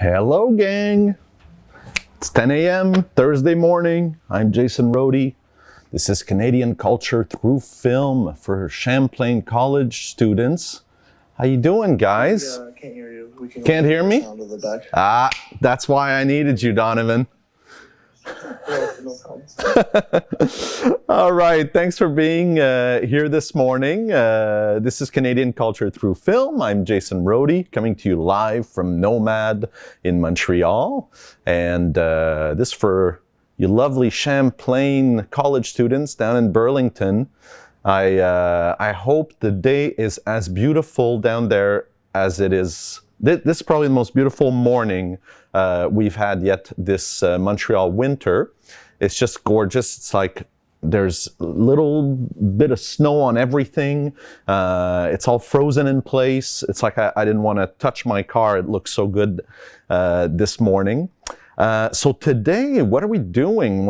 Hello, gang. It's 10 a.m. Thursday morning. I'm Jason Rohde. This is Canadian Culture Through Film for Champlain College students. How you doing, guys? Can't hear you. Can't hear me? Sound of the back. That's why I needed you, Donovan. No problem. All right, thanks for being here this morning. This is Canadian Culture Through Film. I'm Jason Rohde, coming to you live from Nomad in Montreal. And this for you lovely Champlain college students down in Burlington. I hope the day is as beautiful down there as it is. This is probably the most beautiful morning we've had yet this Montreal winter. It's just gorgeous. It's like there's a little bit of snow on everything. It's all frozen in place. It's like I didn't want to touch my car. It looks so good this morning. So today, what are we doing?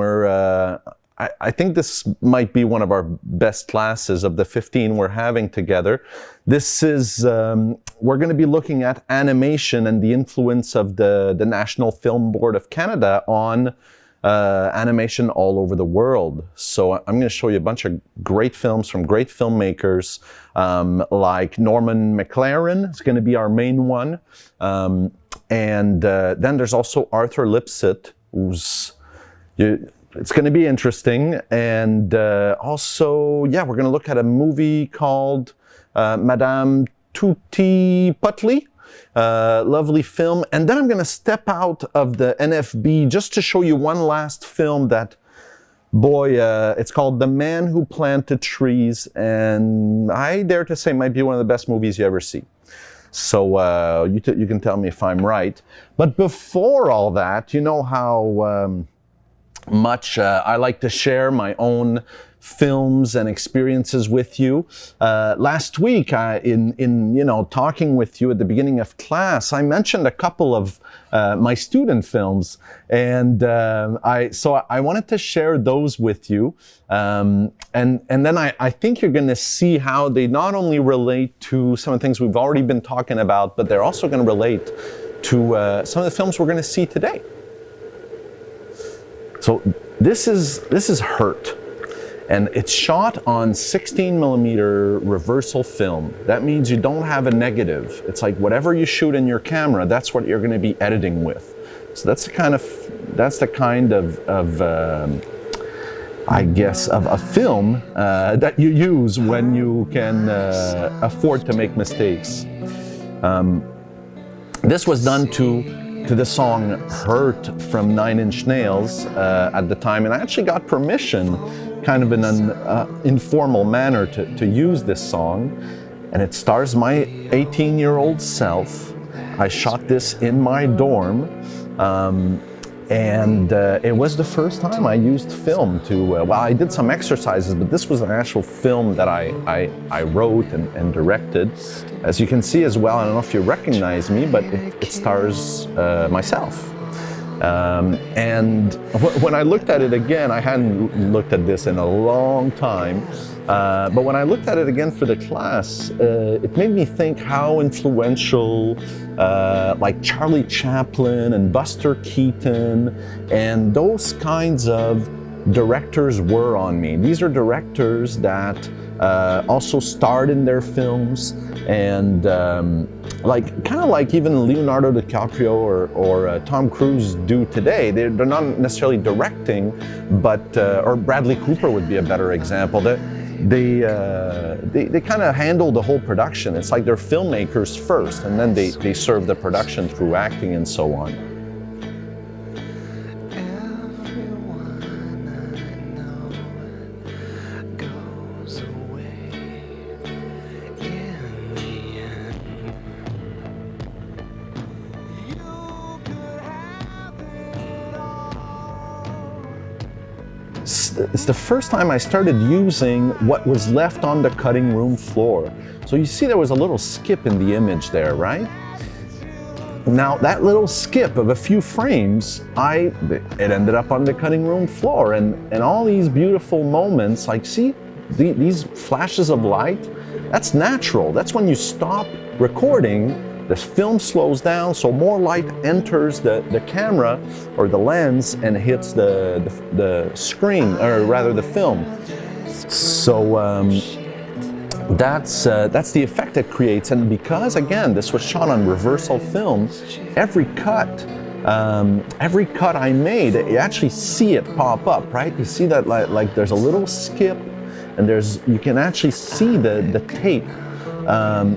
I think this might be one of our best classes of the 15 we're having together. This is, we're going to be looking at animation and the influence of the National Film Board of Canada on animation all over the world. So I'm going to show you a bunch of great films from great filmmakers, like Norman McLaren is going to be our main one. And then there's also Arthur Lipsett, who's... It's going to be interesting. And also, yeah, we're going to look at a movie called Madame Tutli-Putli. Lovely film. And then I'm going to step out of the NFB just to show you one last film that, boy, it's called The Man Who Planted Trees. And I dare to say might be one of the best movies you ever see. So you can tell me if I'm right. But before all that, you know how... much I like to share my own films and experiences with you. Last week, in talking with you at the beginning of class, I mentioned a couple of my student films, and I wanted to share those with you. And then I think you're going to see how they not only relate to some of the things we've already been talking about, but they're also going to relate to some of the films we're going to see today. So this is Hurt, and it's shot on 16 millimeter reversal film. That means you don't have a negative. It's like whatever you shoot in your camera, that's what you're going to be editing with. So that's the kind of I guess of a film that you use when you can afford to make mistakes. This was done to the song Hurt from Nine Inch Nails at the time, and I actually got permission kind of in an informal manner to use this song, and it stars my 18-year-old self. I shot this in my dorm, and it was the first time I used film to, I did some exercises, but this was an actual film that I wrote and directed. As you can see as well, I don't know if you recognize me, but it stars myself. And when I looked at it again, I hadn't looked at this in a long time, but when I looked at it again for the class, it made me think how influential like Charlie Chaplin and Buster Keaton and those kinds of directors were on me. These are directors that also starred in their films, and kind of like even Leonardo DiCaprio or Tom Cruise do today. They're not necessarily directing, but or Bradley Cooper would be a better example. They kind of handle the whole production. It's like they're filmmakers first, and then they serve the production through acting and so on. It's the first time I started using what was left on the cutting room floor. So you see there was a little skip in the image there, right? Now that little skip of a few frames, it ended up on the cutting room floor, and all these beautiful moments, like see these flashes of light, that's natural. That's when you stop recording the film slows down, so more light enters the camera or the lens and hits the screen, or rather the film. So that's the effect it creates. And because, again, this was shot on reversal film, every cut I made, you actually see it pop up, right? You see that like there's a little skip, and you can actually see the tape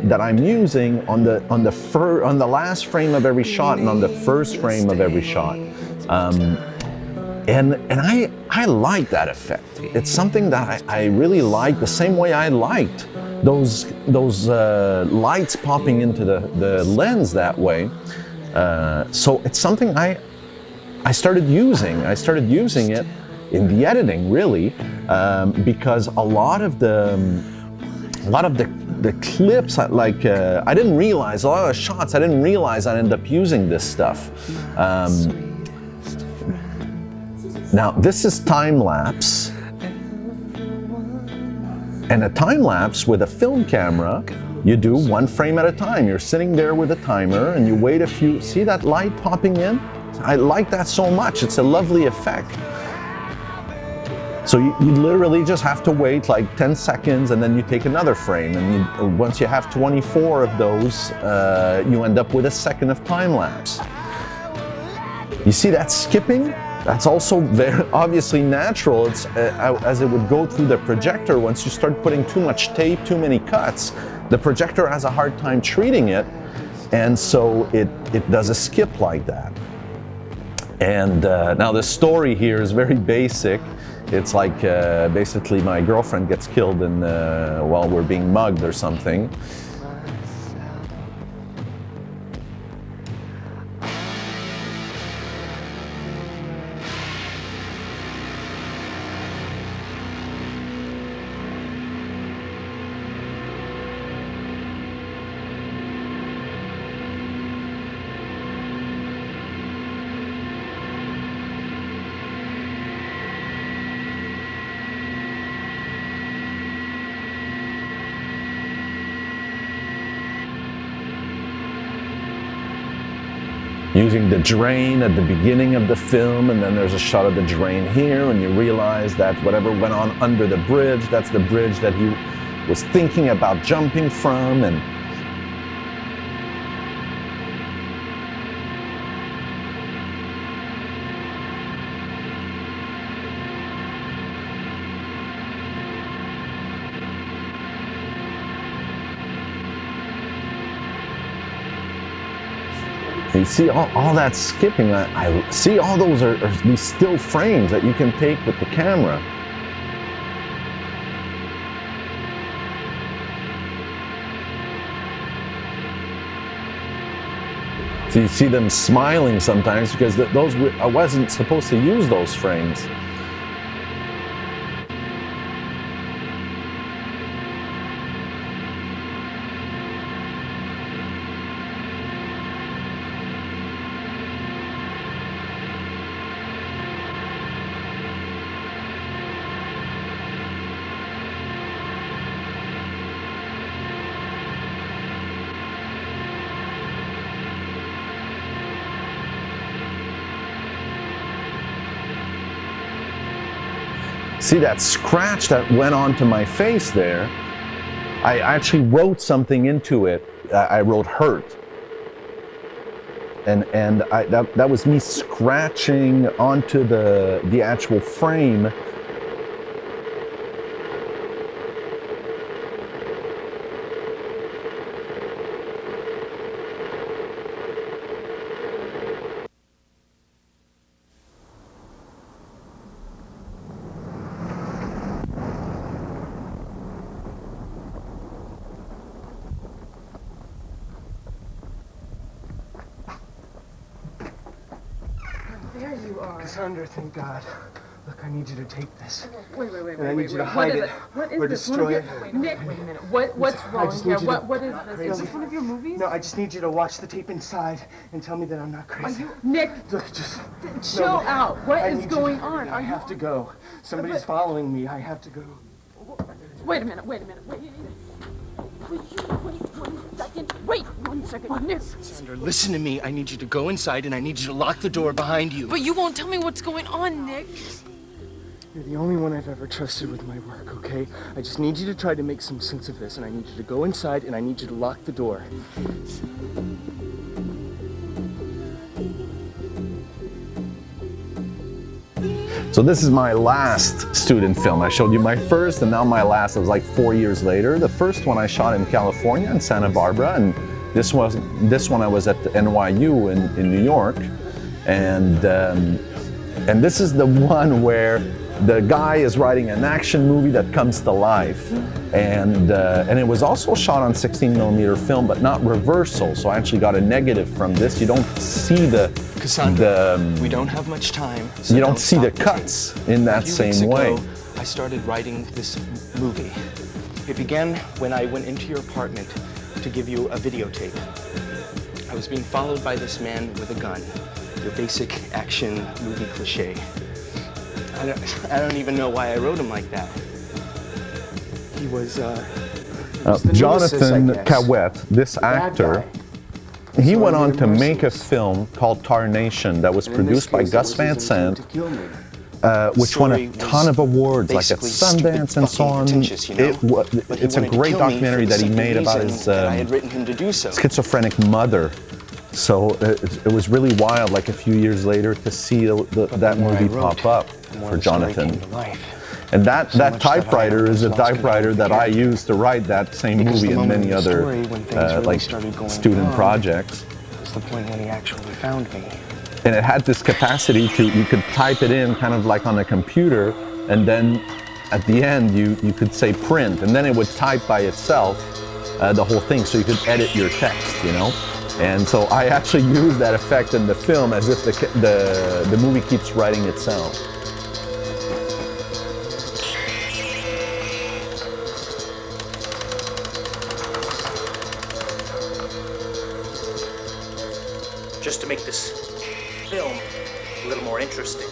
that I'm using on the last frame of every shot and on the first frame of every shot. And I like that effect. It's something that I really like, the same way I liked those lights popping into the lens that way. So it's something I started using. I started using it in the editing, really, because a lot of the clips, I didn't realize, a lot of the shots, I didn't realize I'd end up using this stuff. Now, this is time-lapse. And a time-lapse with a film camera, you do one frame at a time. You're sitting there with a timer and you wait a few, see that light popping in? I like that so much. It's a lovely effect. So you literally just have to wait like 10 seconds and then you take another frame. And once you have 24 of those, you end up with a second of time-lapse. You see that skipping? That's also very obviously natural. It's as it would go through the projector. Once you start putting too much tape, too many cuts, the projector has a hard time treating it, and so it does a skip like that. And now the story here is very basic. It's like basically my girlfriend gets killed while we're being mugged or something. Using the drain at the beginning of the film, and then there's a shot of the drain here, and you realize that whatever went on under the bridge, that's the bridge that he was thinking about jumping from. And you see all that skipping. I see all those are these still frames that you can take with the camera. So you see them smiling sometimes because I wasn't supposed to use those frames. See that scratch that went onto my face there? I actually wrote something into it. I wrote hurt. And that was me scratching onto the actual frame. There you are. Cassandra, thank God. Look, I need you to take this. Wait. And I need you to hide it. What is or this? destroy it. Nick, wait a minute. What's wrong here? What is this? Crazy. Is this one of your movies? No, I just need you to watch the tape inside and tell me that I'm not crazy. Nick, Look, just chill out. What I is need going you. on? I have to go. Somebody's following me. I have to go. Wait a minute. Wait. Will you wait 1 second? second. Wait 1 second, Nick. Sandra, listen to me. I need you to go inside and I need you to lock the door behind you. But you won't tell me what's going on, Nick. You're the only one I've ever trusted with my work, okay? I just need you to try to make some sense of this, and I need you to go inside and I need you to lock the door. So this is my last student film. I showed you my first and now my last. It was like 4 years later. The first one I shot in California, in Santa Barbara, and this one I was at the NYU in New York. And this is the one where the guy is writing an action movie that comes to life. And it was also shot on 16mm film, but not reversal. So I actually got a negative from this. You don't see Cassandra, we don't have much time. So you don't see the cuts in that same way. I started writing this movie. It began when I went into your apartment to give you a videotape. I was being followed by this man with a gun. Your basic action movie cliche. I don't even know why I wrote him like that. He was, Jonathan Cawet, this actor, he went on to make a film called Tarnation that was produced by Gus Van Sant, which won a ton of awards, like at Sundance and so on. It's a great documentary that he made about his schizophrenic mother. So it was really wild, like a few years later, to see that movie pop up for Jonathan. And that typewriter is a typewriter that I used to write that same movie and many other like student projects. It's the point when he actually found me. And it had this capacity you could type it in kind of like on a computer, and then at the end you could say print, and then it would type by itself the whole thing, so you could edit your text, you know? And so I actually used that effect in the film as if the movie keeps writing itself. Just to make this film a little more interesting,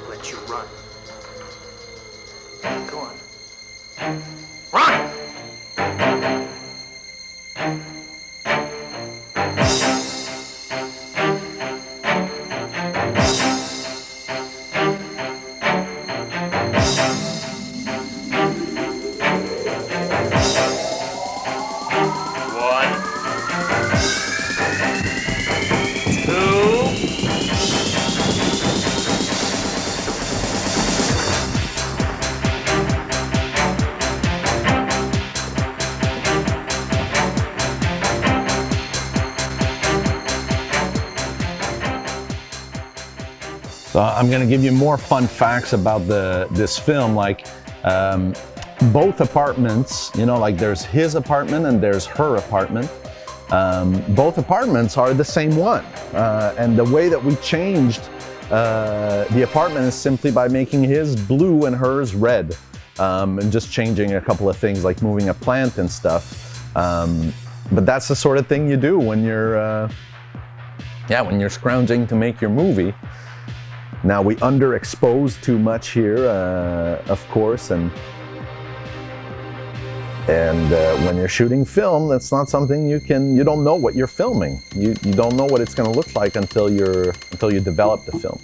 I'll let you run. Go on. Run! So I'm going to give you more fun facts about this film, like both apartments, you know, like there's his apartment and there's her apartment. Both apartments are the same one. And the way that we changed the apartment is simply by making his blue and hers red. And just changing a couple of things like moving a plant and stuff. But that's the sort of thing you do when you're scrounging to make your movie. Now we underexpose too much here, of course, and when you're shooting film, that's not something you don't know what you're filming. You don't know what it's going to look like until you develop the film.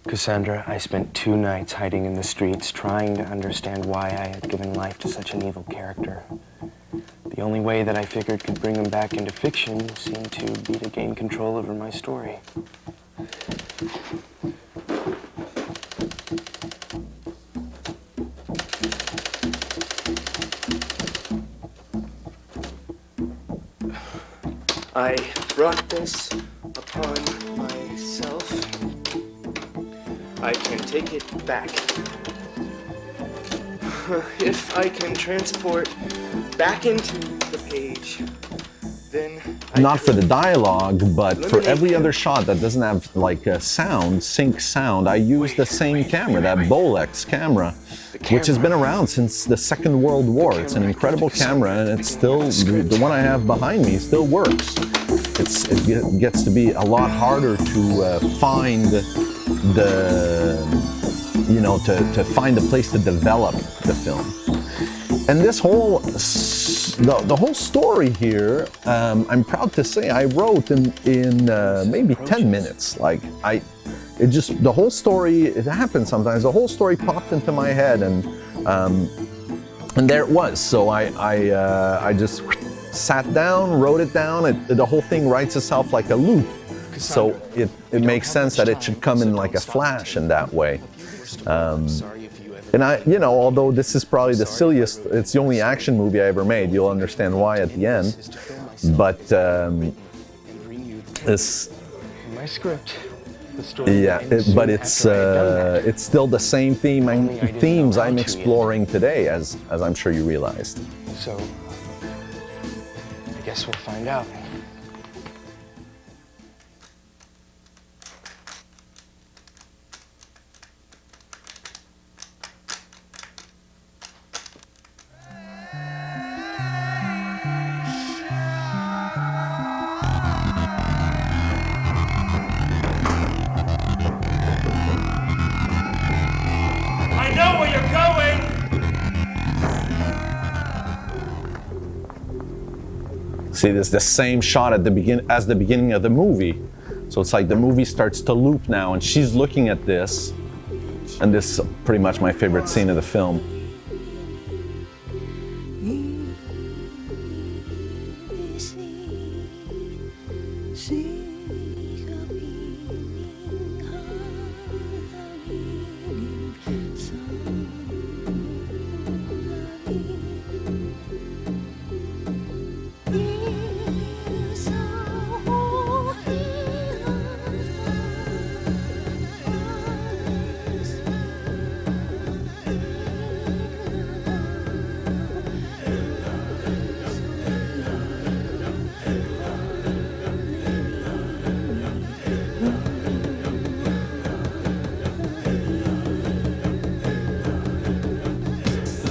Cassandra, I spent 2 nights hiding in the streets, trying to understand why I had given life to such an evil character. The only way that I figured could bring him back into fiction seemed to be to gain control over my story. I brought this upon myself. I can take it back. If I can transport back into the page, then not for the dialogue, but for every other shot that doesn't have like a sync sound, I use the same camera, that Bolex camera, which has been around since the Second World War. It's an incredible camera, and it's still, the one I have behind me still works. It gets to be a lot harder to find to find a place to develop the film. And this whole, the whole story here, I'm proud to say I wrote in maybe 10 minutes. Like the whole story, it happens sometimes, the whole story popped into my head and there it was. So I just sat down, wrote it down, the whole thing writes itself like a loop. So it makes sense that it should come in like a flash in that way. And although this is probably the silliest, it's the only action movie I ever made, you'll understand why at the end. But it's my script. The story but it's still the same themes I'm exploring today, as I'm sure you realized. So I guess we'll find out. See, there's the same shot at the beginning of the movie. So it's like the movie starts to loop now, and she's looking at this, and this is pretty much my favorite scene of the film.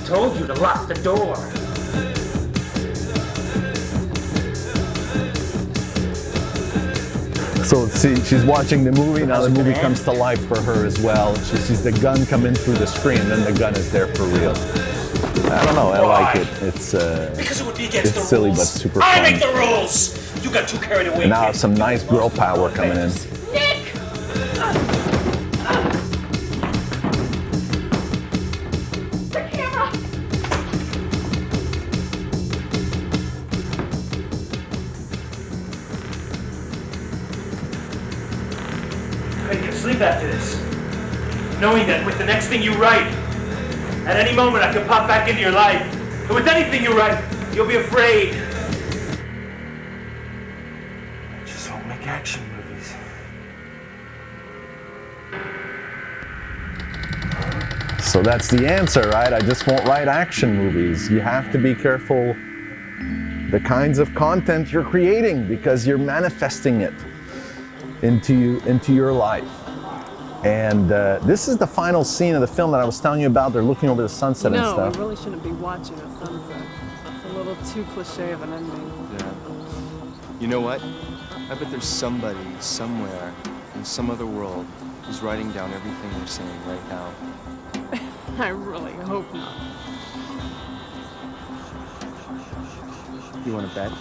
Told you to lock the door. So see, she's watching the movie, now the movie comes to life for her as well. She sees the gun come in through the screen, and then the gun is there for real. I don't know, I like it. It's because it would be against the silly rules. but super I fun. make the rules. You got too carried away. And now some nice girl power coming in. Sleep after this, knowing that with the next thing you write, at any moment I could pop back into your life. And with anything you write, you'll be afraid. I just don't make action movies. So that's the answer, right? I just won't write action movies. You have to be careful the kinds of content you're creating, because you're manifesting it into your life. And this is the final scene of the film that I was telling you about. They're looking over the sunset and stuff. No, we really shouldn't be watching a sunset. It's a little too cliche of an ending. Yeah. You know what? I bet there's somebody, somewhere, in some other world, who's writing down everything we're saying right now. I really hope not. You want to bet?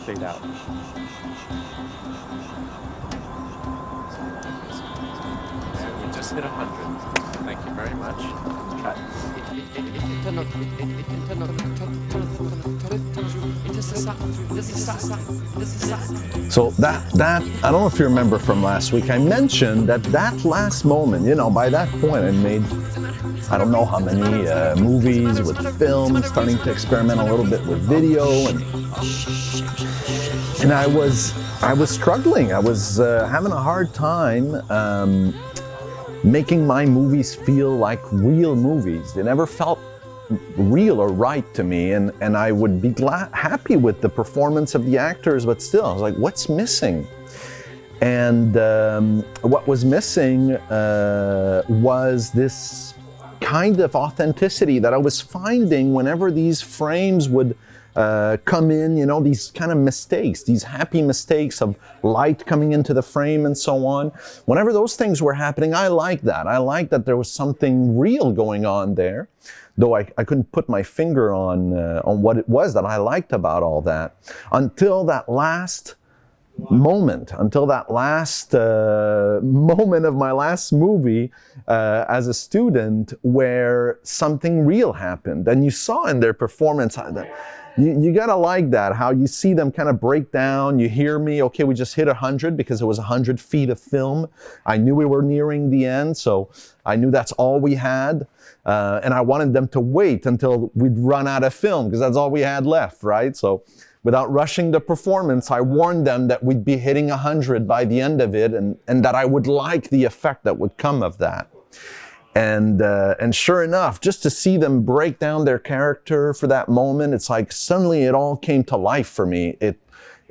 Fade out. We just hit 100. Thank you very much. Cut. So that I don't know if you remember from last week, I mentioned that last moment, by that point I made I don't know how many movies with film, starting to experiment a little bit with video, and I was struggling. I was having a hard time making my movies feel like real movies. They never felt real or right to me, and I would be happy with the performance of the actors, but still, I was like, what's missing? And what was missing was this kind of authenticity that I was finding whenever these frames would come in, you know, these kind of mistakes, these happy mistakes of light coming into the frame and so on. Whenever those things were happening, I liked that. I liked that there was something real going on there, though I couldn't put my finger on what it was that I liked about all that, until that last moment, until that last moment of my last movie as a student, where something real happened. And you saw in their performance, you gotta like that, how you see them kind of break down. You hear me, okay, we just hit 100 because it was 100 feet of film. I knew we were nearing the end, so I knew that's all we had. And I wanted them to wait until we'd run out of film, because that's all we had left, right? So without rushing the performance, I warned them that we'd be hitting 100 by the end of it, and that I would like the effect that would come of that. And sure enough, just to see them break down their character for that moment, it's like suddenly it all came to life for me. It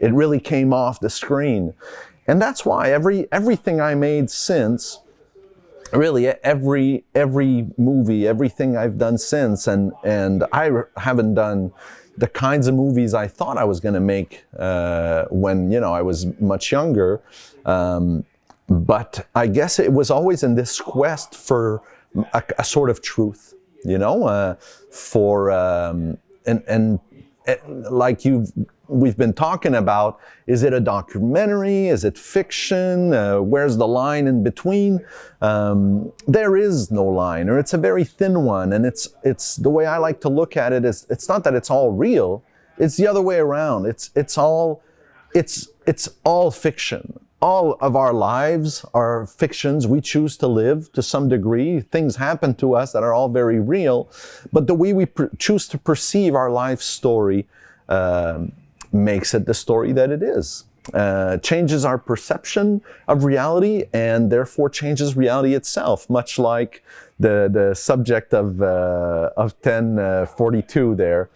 really came off the screen. And that's why everything I made since, really every movie, everything I've done since, and I haven't done the kinds of movies I thought I was going to make when, you know, I was much younger. But I guess it was always in this quest for a sort of truth, you know, like we've been talking about, is it a documentary? Is it fiction? Where's the line in between? There is no line, or it's a very thin one. And it's the way I like to look at it is, it's not that it's all real, it's the other way around. It's all fiction. All of our lives are fictions we choose to live to some degree. Things happen to us that are all very real, but the way we choose to perceive our life story makes it the story that it is. Changes our perception of reality, and therefore changes reality itself, much like the subject of 1042 there,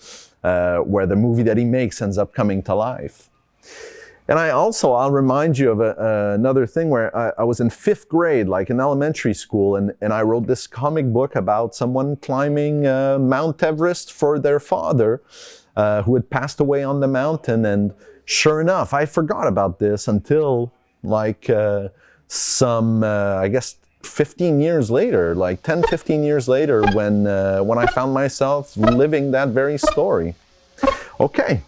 where the movie that he makes ends up coming to life. And I'll remind you of another thing where I was in 5th grade, like in elementary school, and I wrote this comic book about someone climbing Mount Everest for their father, who had passed away on the mountain. And sure enough, I forgot about this until like I guess 15 years later, like 10, 15 years later, when I found myself living that very story. Okay.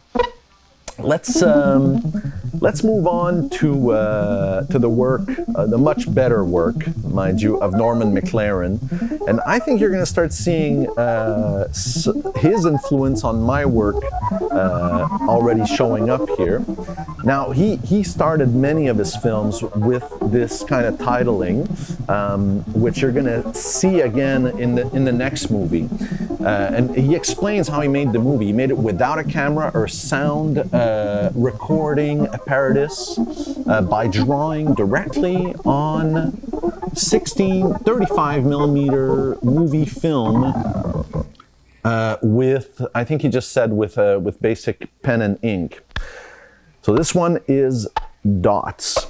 Let's move on to the work, the much better work, mind you, of Norman McLaren, and I think you're going to start seeing his influence on my work already showing up here. Now he started many of his films with this kind of titling, which you're going to see again in the next movie, and he explains how he made the movie. He made it without a camera or sound recording apparatus, by drawing directly on 35 millimeter movie film with, I think he just said with basic pen and ink. So this one is Dots.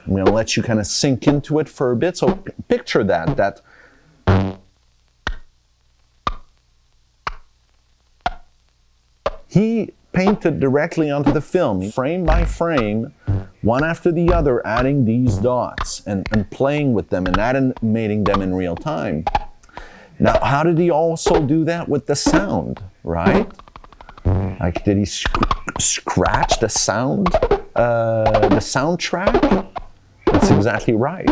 I'm going to let you kind of sink into it for a bit. So picture that he painted directly onto the film, frame by frame, one after the other, adding these dots and playing with them and animating them in real time. Now, how did he also do that with the sound, right? Like, did he scratch the soundtrack? That's exactly right.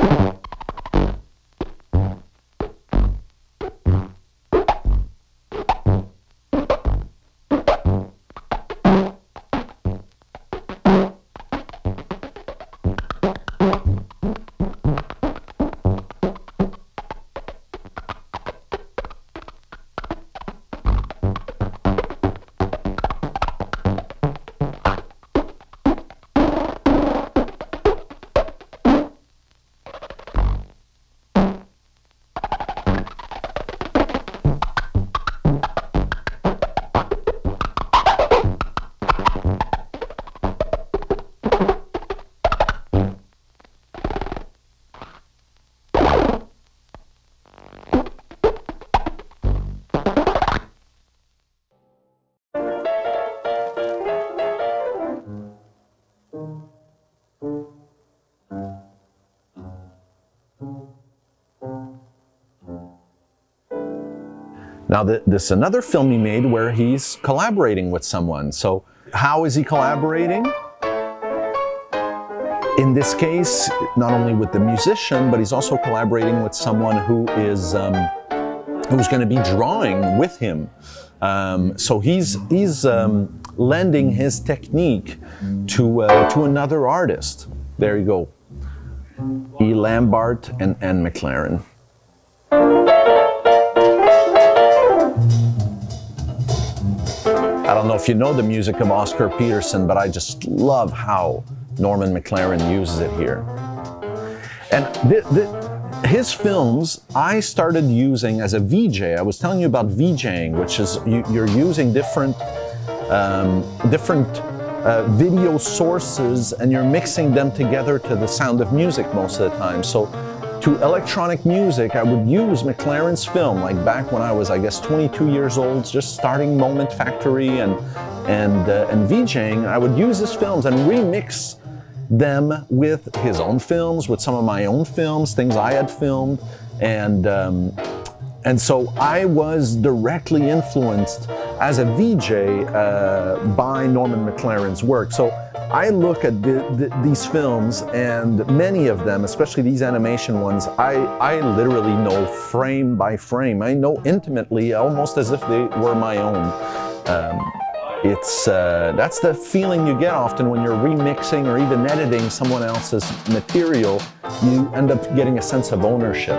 Now, this is another film he made where he's collaborating with someone. So how is he collaborating? In this case, not only with the musician, but he's also collaborating with someone who is who's going to be drawing with him. So he's lending his technique to another artist. There you go. E. Lambert and N. McLaren. I don't know if you know the music of Oscar Peterson, but I just love how Norman McLaren uses it here. And his films, I started using as a VJ. I was telling you about VJing, which is you're using different video sources and you're mixing them together to the sound of music most of the time. So to electronic music, I would use McLaren's film, like back when I was, I guess, 22 years old, just starting Moment Factory and VJing. I would use his films and remix them with his own films, with some of my own films, things I had filmed, and so I was directly influenced as a VJ by Norman McLaren's work. So I look at these films, and many of them, especially these animation ones, I literally know frame by frame. I know intimately, almost as if they were my own. That's the feeling you get often when you're remixing or even editing someone else's material. You end up getting a sense of ownership.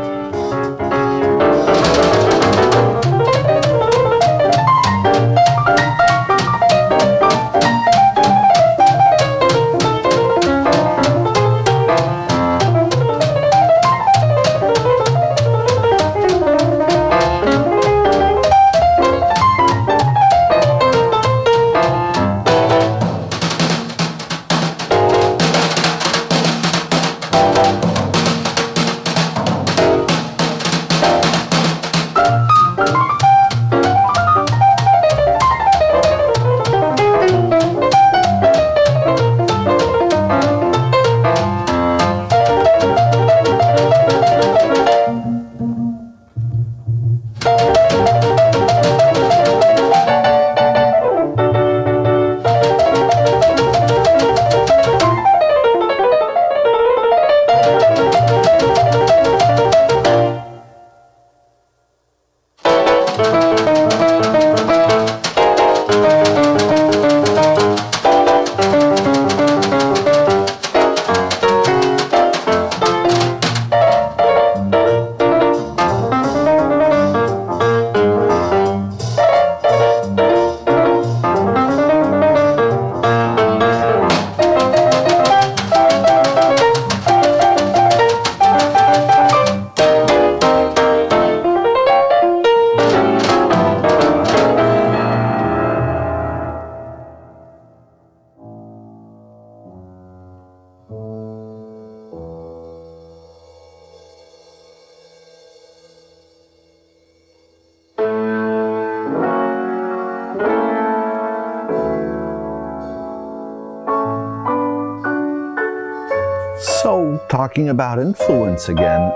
So, talking about influence again,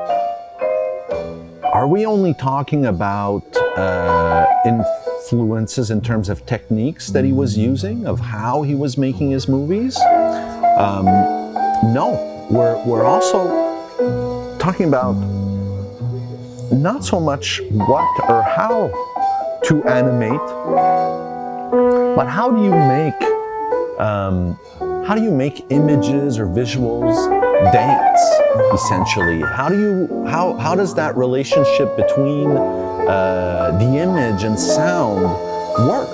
are we only talking about influences in terms of techniques that he was using, of how he was making his movies? No, we're also talking about not so much what or how to animate, but how do you make images or visuals dance, essentially? How does that relationship between the image and sound work?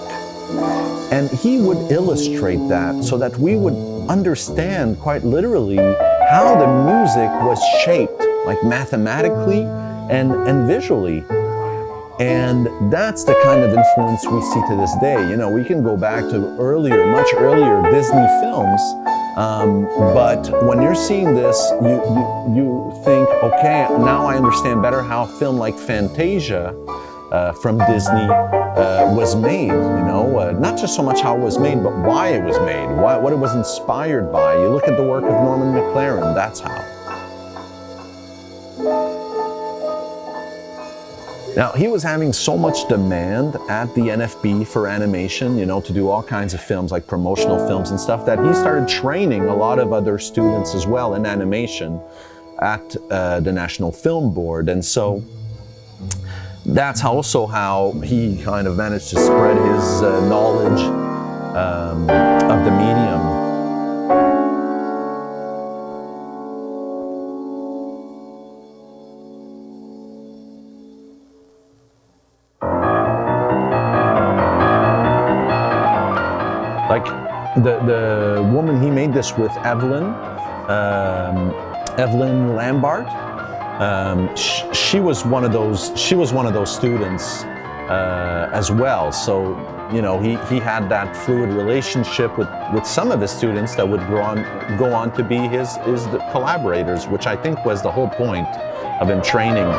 And he would illustrate that so that we would understand quite literally how the music was shaped, like mathematically and visually. And that's the kind of influence we see to this day. You know, we can go back to much earlier Disney films, but when you're seeing this, you think, okay, now I understand better how a film like Fantasia from Disney was made. You know, not just so much how it was made, but why it was made, what it was inspired by. You look at the work of Norman McLaren, that's how. Now, he was having so much demand at the NFB for animation, you know, to do all kinds of films, like promotional films and stuff, that he started training a lot of other students as well in animation at the National Film Board. And so that's also how he kind of managed to spread his knowledge of the medium. Like the woman he made this with, Evelyn Lambert. She was one of those students as well. So, you know, he had that fluid relationship with some of his students that would go on to be his collaborators, which I think was the whole point of him training.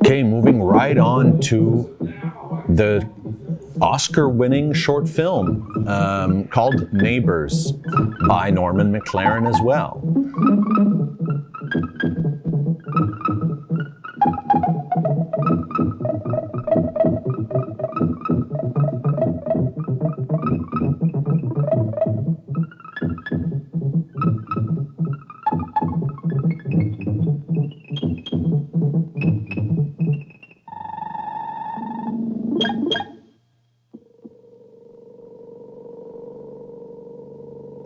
Okay, moving right on to the Oscar-winning short film called Neighbors by Norman McLaren as well.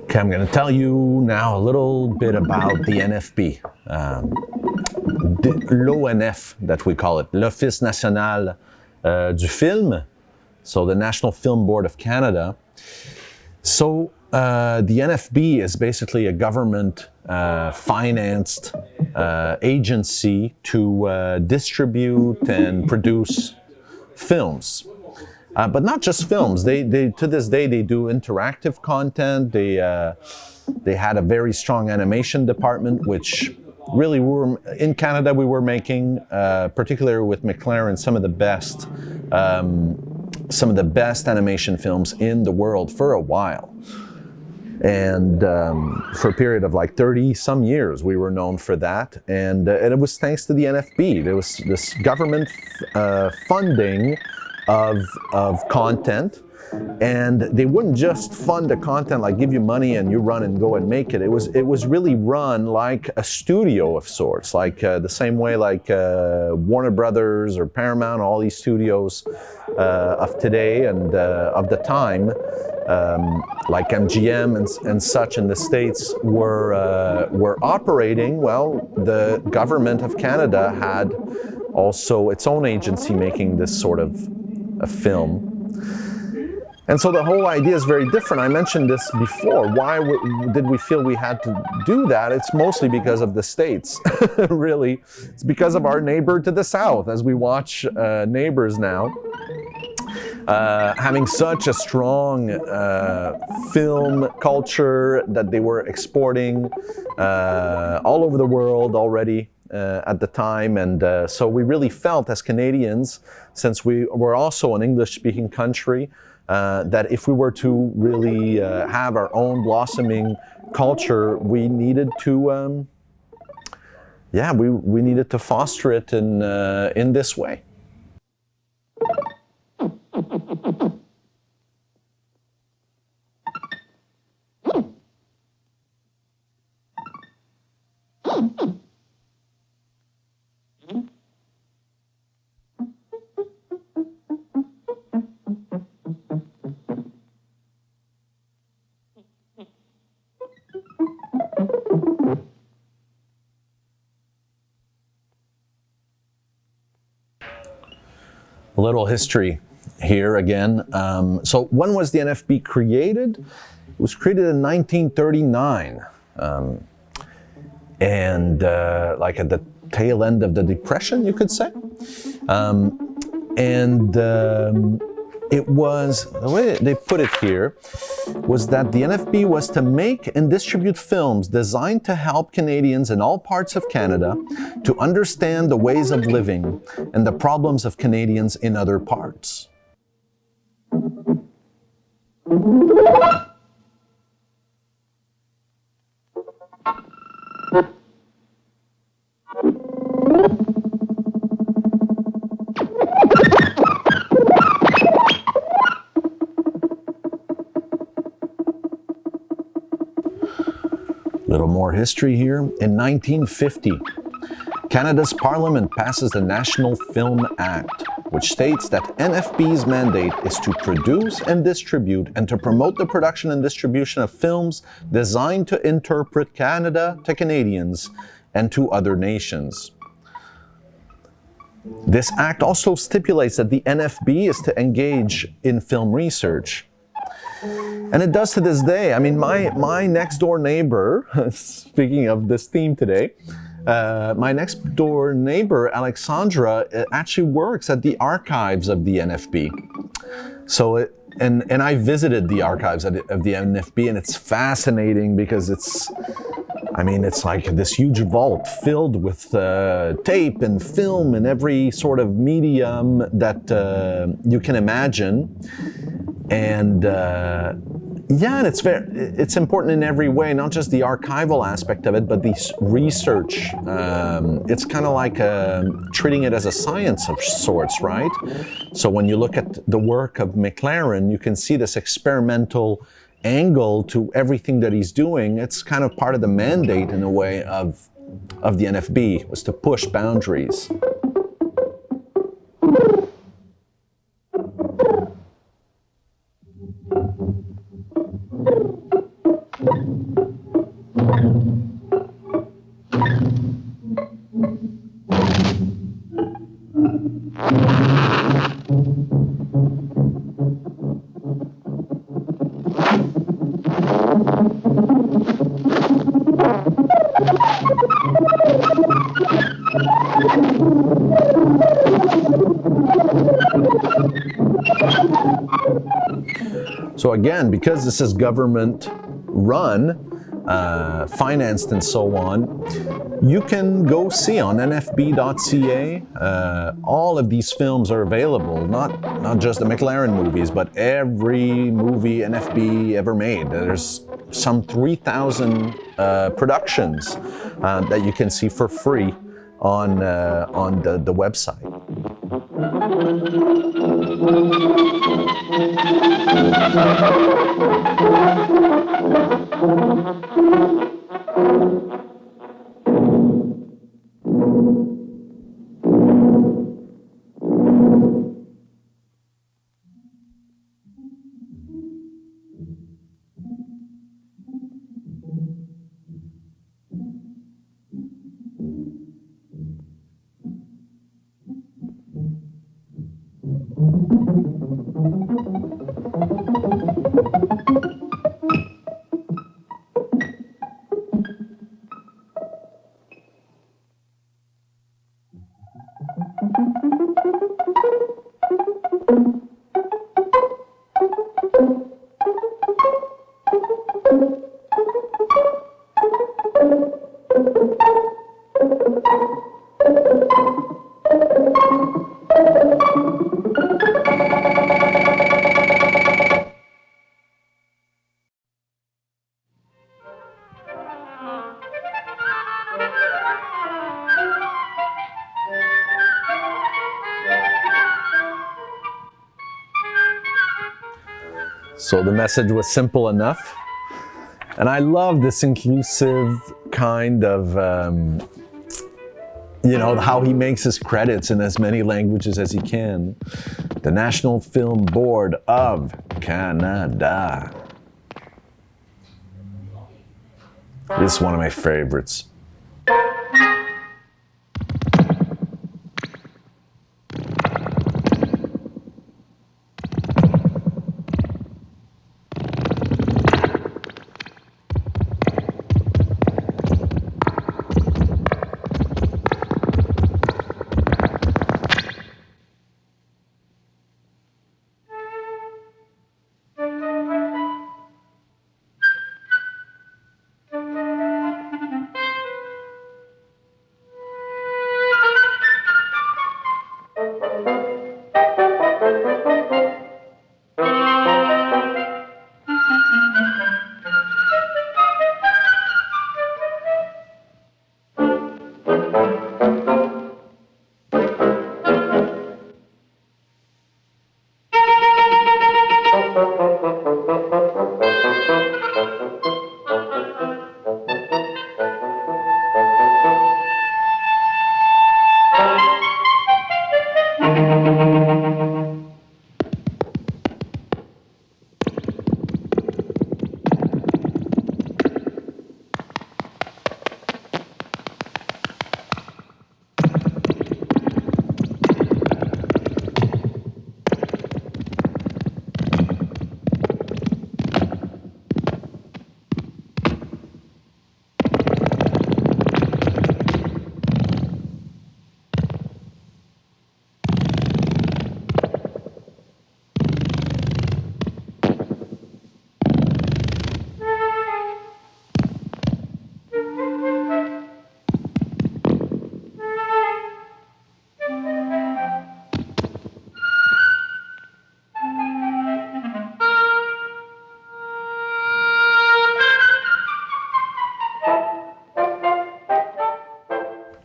Okay, I'm going to tell you now a little bit about the NFB, l'ONF that we call it, l'Office National du Film, so the National Film Board of Canada. So the NFB is basically a government financed agency to distribute and produce films. But not just films. They to this day they do interactive content. They had a very strong animation department, which really in Canada we were making, particularly with McLaren, some of the best animation films in the world for a while. And for a period of like 30 some years, we were known for that. And it was thanks to the NFB. There was this government funding of content, and they wouldn't just fund the content, like give you money and you run and go and make it. It was really run like a studio of sorts, like the same way like Warner Brothers or Paramount, all these studios of today and of the time, like MGM and such in the States were operating. Well, the government of Canada had also its own agency making this sort of a film. And so the whole idea is very different. I mentioned this before. Why did we feel we had to do that? It's mostly because of the States, really. It's because of our neighbor to the south, as we watch Neighbors now. Having such a strong film culture that they were exporting all over the world already at the time. And so we really felt as Canadians, since we were also an English-speaking country, that if we were to really have our own blossoming culture, we needed to, we needed to foster it in this way. A little history here again. So when was the NFB created? It was created in 1939. Like at the tail end of the Depression, you could say. It was, the way they put it here, was that the NFB was to make and distribute films designed to help Canadians in all parts of Canada to understand the ways of living and the problems of Canadians in other parts. Little more history here. In 1950, Canada's Parliament passes the National Film Act, which states that NFB's mandate is to produce and distribute and to promote the production and distribution of films designed to interpret Canada to Canadians and to other nations. This act also stipulates that the NFB is to engage in film research. And it does to this day. I mean, my next door neighbor, speaking of this theme today, my next door neighbor, Alexandra, actually works at the archives of the NFB. So, and I visited the archives of the NFB, and it's fascinating because it's like this huge vault filled with tape and film and every sort of medium that you can imagine. And and it's important in every way, not just the archival aspect of it, but the research. It's kind of like treating it as a science of sorts, right? So when you look at the work of McLaren, you can see this experimental angle to everything that he's doing. It's kind of part of the mandate, in a way, of the NFB, was to push boundaries. So again, because this is government run, financed and so on, you can go see on nfb.ca. All of these films are available, not just the McLaren movies, but every movie NFB ever made. There's some 3,000 productions that you can see for free on the website. So the message was simple enough. And I love this inclusive kind of, how he makes his credits in as many languages as he can. The National Film Board of Canada. This is one of my favorites.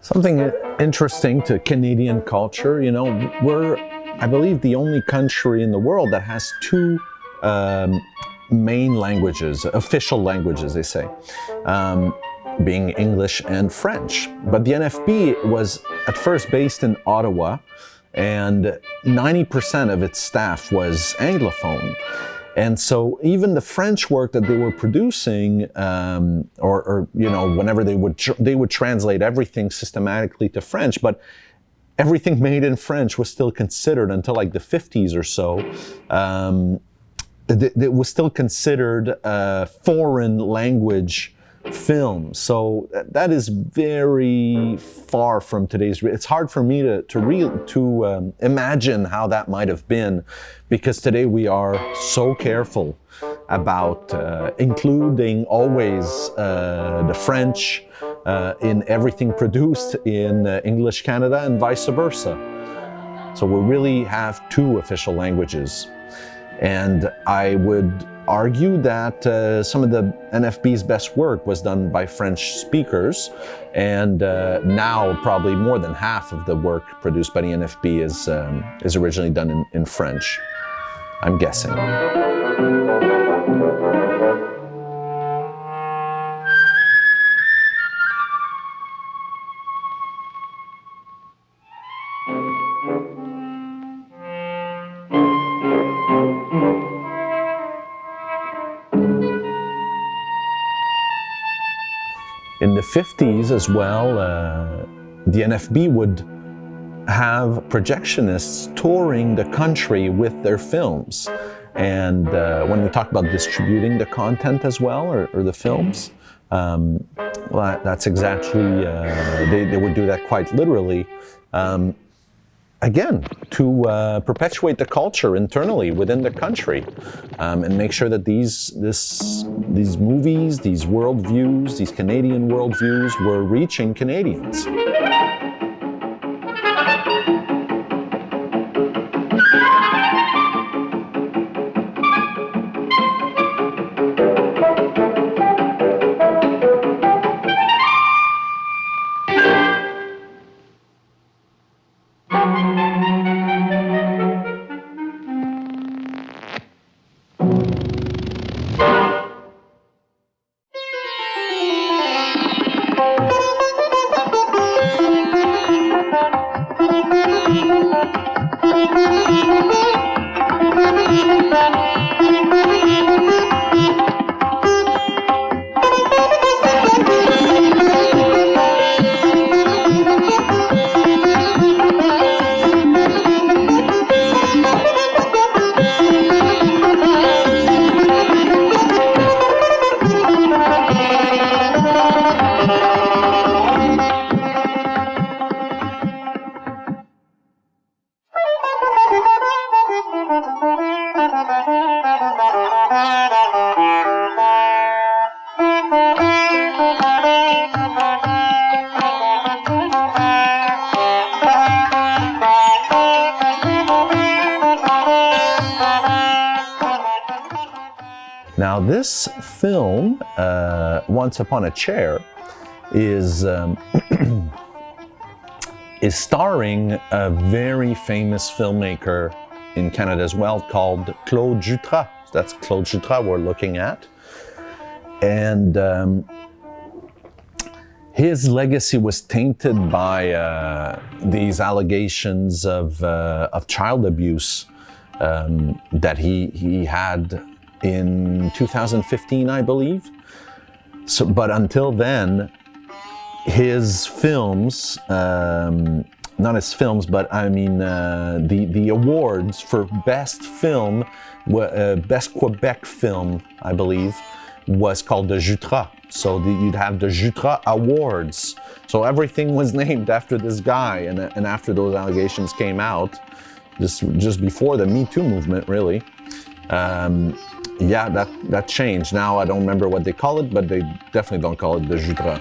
Something interesting to Canadian culture, we're, I believe, the only country in the world that has two main languages, official languages, they say, being English and French. But the NFB was at first based in Ottawa, and 90% of its staff was Anglophone. And so even the French work that they were producing, whenever they would translate everything systematically to French, but everything made in French was still considered until like the 50s or so. It was still considered a foreign language film. So that is very far from today's. It's hard for me to imagine how that might have been, because today we are so careful about including always the French in everything produced in English Canada and vice versa. So we really have two official languages. And I would argue that some of the NFB's best work was done by French speakers, and now probably more than half of the work produced by the NFB is originally done in French, I'm guessing. In the 50s as well, the NFB would have projectionists touring the country with their films. And when we talk about distributing the content as well, or the films, well, that's exactly, they would do that quite literally. Again, to perpetuate the culture internally within the country, and make sure that these movies, these worldviews, these Canadian worldviews were reaching Canadians. Now this film, Once Upon a Chair, is is starring a very famous filmmaker in Canada as well called Claude Jutras. That's Claude Jutras we're looking at. And his legacy was tainted by these allegations of child abuse that he had in 2015, I believe. So, but until then, his films, not his films, but I mean the awards for best film, best Quebec film, I believe, was called the Jutras. So you'd have the Jutras Awards. So everything was named after this guy, and after those allegations came out, just before the Me Too movement, really. Yeah, that changed. Now I don't remember what they call it, but they definitely don't call it the Jutras.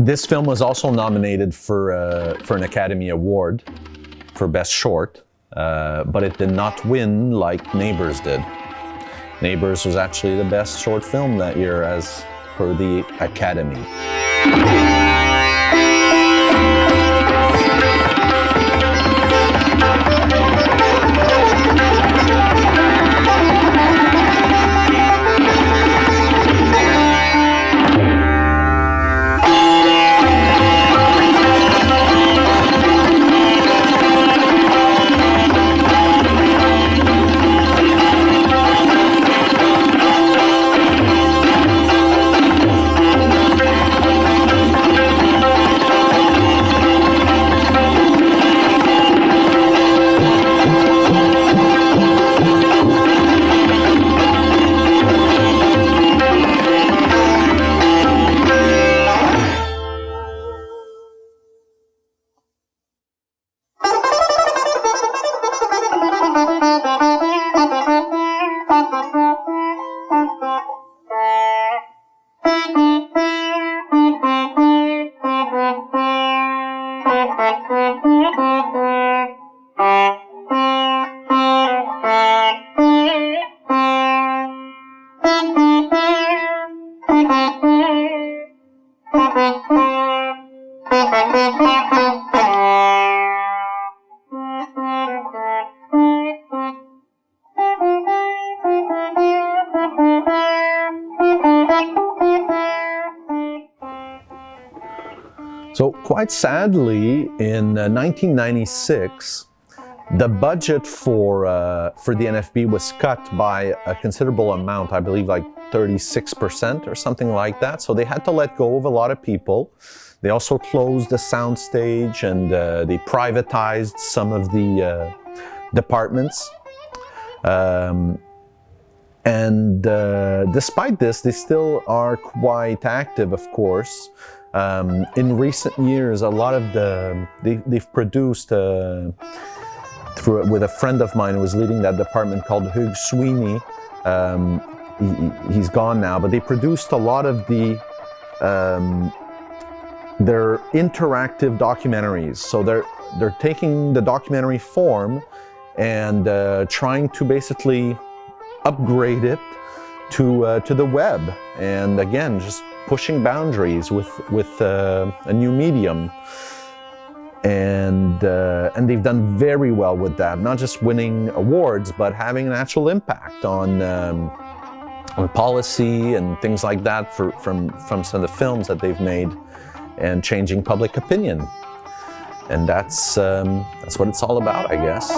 This film was also nominated for an Academy Award for Best Short, but it did not win like Neighbors did. Neighbors was actually the best short film that year as per the Academy. So quite sadly, in 1996, the budget for the NFB was cut by a considerable amount, I believe like 36% or something like that. So they had to let go of a lot of people. They also closed the soundstage and they privatized some of the departments. Despite this, they still are quite active, of course. In recent years, a lot of they've produced with a friend of mine who was leading that department called Hugh Sweeney, he's gone now, but they produced a lot of their interactive documentaries. So they're taking the documentary form and trying to basically upgrade it to the web, and again, just pushing boundaries with a new medium. And they've done very well with that, not just winning awards, but having an actual impact on policy and things like that from some of the films that they've made, and changing public opinion. And that's what it's all about, I guess.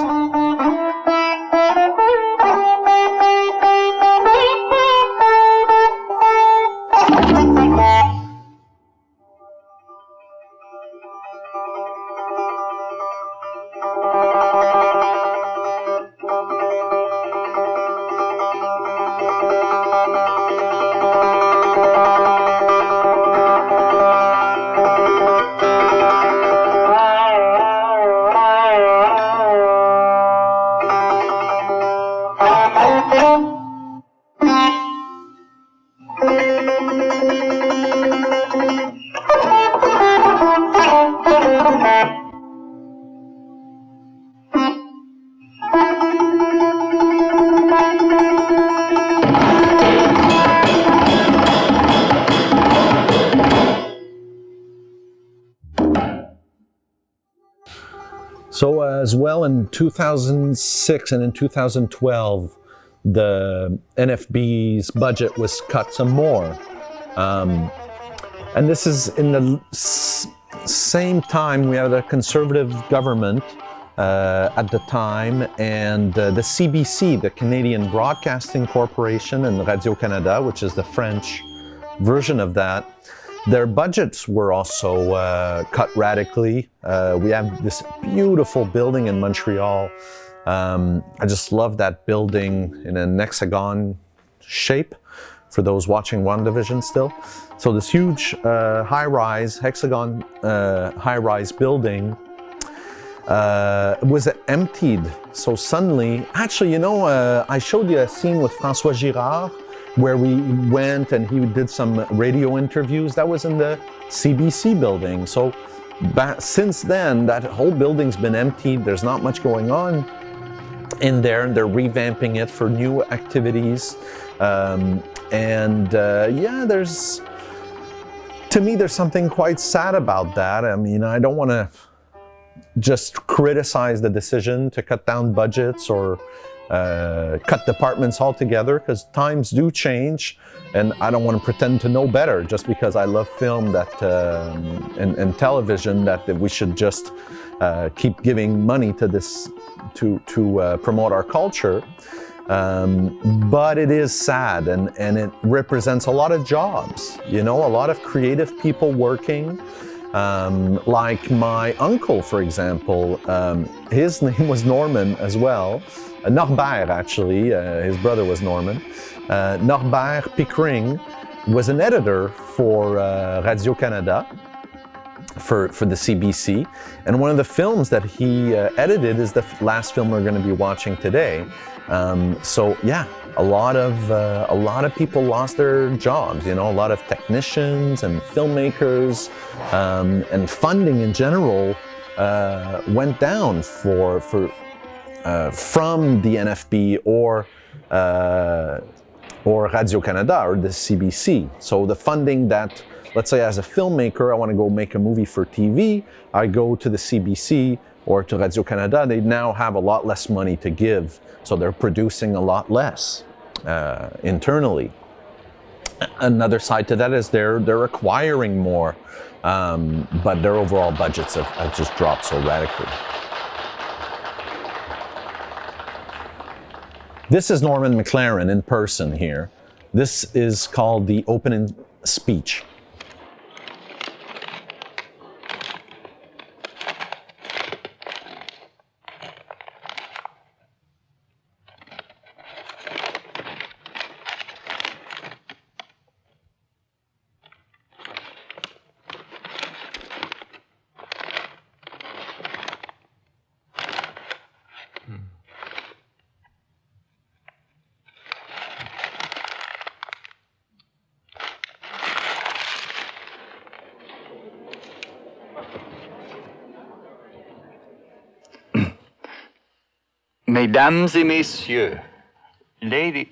So as well, in 2006 and in 2012, the NFB's budget was cut some more. And this is in the same time we had a conservative government at the time, and the CBC, the Canadian Broadcasting Corporation, and Radio-Canada, which is the French version of that, their budgets were also cut radically. We have this beautiful building in Montreal. I just love that building in an hexagon shape, for those watching WandaVision still. So this huge high-rise, hexagon high-rise building was emptied. So suddenly, actually, you know, I showed you a scene with François Girard where we went and he did some radio interviews. That was in the CBC building. So since then, that whole building's been emptied. There's not much going on in there, and they're revamping it for new activities. Yeah, to me, there's something quite sad about that. I mean, I don't want to just criticize the decision to cut down budgets or cut departments altogether, because times do change, and I don't want to pretend to know better just because I love film and television, that we should just keep giving money to this to promote our culture. But it is sad, and it represents a lot of jobs, you know, a lot of creative people working. Like my uncle, for example, his name was Norman as well. Norbert, actually, his brother was Norman. Norbert Pickering was an editor for Radio-Canada, for the CBC. And one of the films that he edited is the last film we're going to be watching today. So yeah, a lot of people lost their jobs, you know, a lot of technicians and filmmakers, and funding in general went down from the NFB or Radio-Canada or the CBC. So the funding that, let's say as a filmmaker, I want to go make a movie for TV, I go to the CBC or to Radio-Canada, they now have a lot less money to give, so they're producing a lot less internally. Another side to that is they're acquiring more, but their overall budgets have just dropped so radically. This is Norman McLaren in person here. This is called the opening speech. Mesdames et messieurs, ladies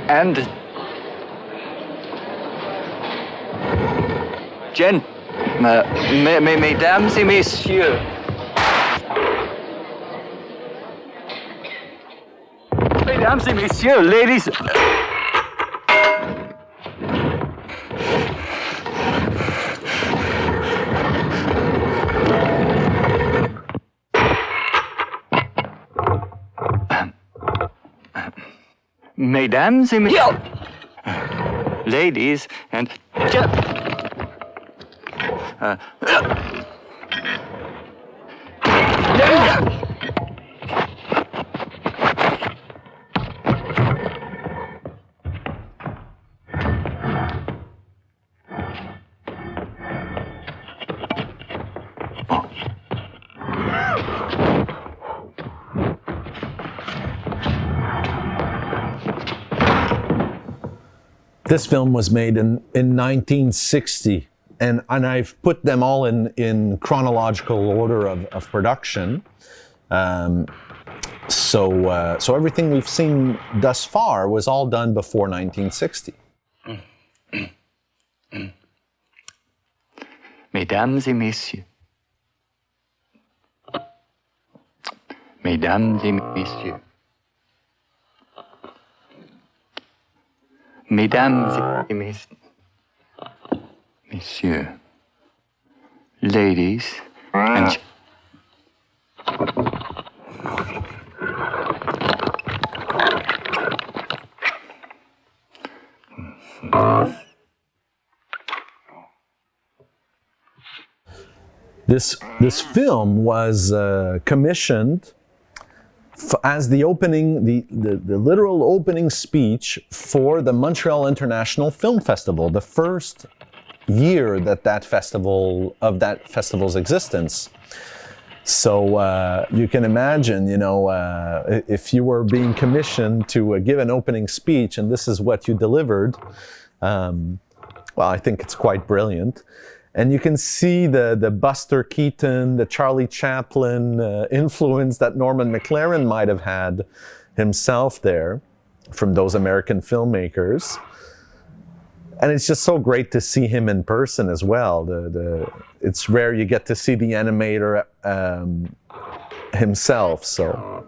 and mesdames et messieurs, mesdames et messieurs, ladies. Mesdames et messieurs, ladies and This film was made in 1960, and I've put them all in chronological order of production. So everything we've seen thus far was all done before 1960. Mesdames et messieurs. Mesdames et messieurs. Mesdames et messieurs. Ladies and This film was commissioned as the opening, the literal opening speech for the Montreal International Film Festival, the first year that festival's existence. So you can imagine, if you were being commissioned to give an opening speech and this is what you delivered, well, I think it's quite brilliant. And you can see the Buster Keaton, the Charlie Chaplin influence that Norman McLaren might have had himself there from those American filmmakers. And it's just so great to see him in person as well. It's rare you get to see the animator himself, so.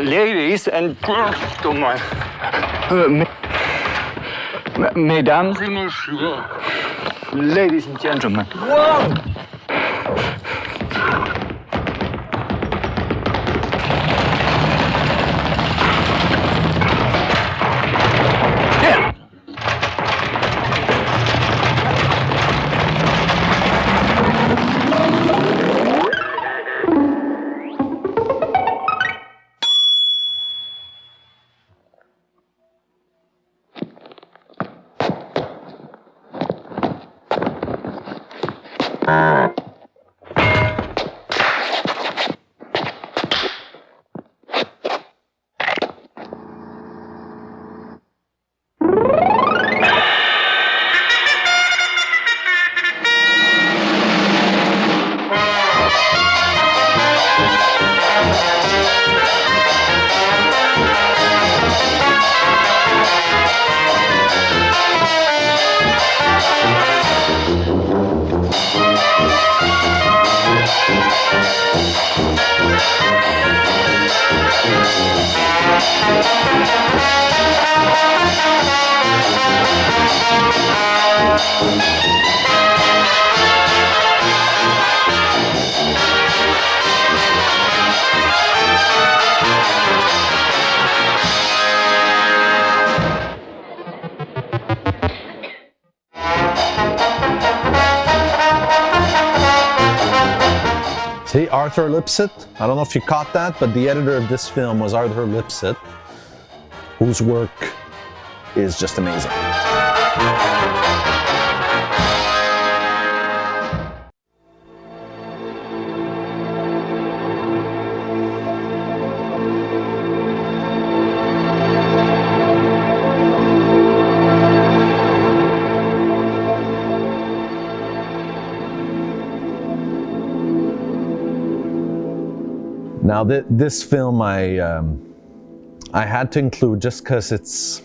ladies and gentlemen, mesdames et messieurs, ladies and gentlemen. Whoa! See, Arthur Lipsett, I don't know if you caught that, but the editor of this film was Arthur Lipsett, whose work is just amazing. Now, this film I had to include just because it's,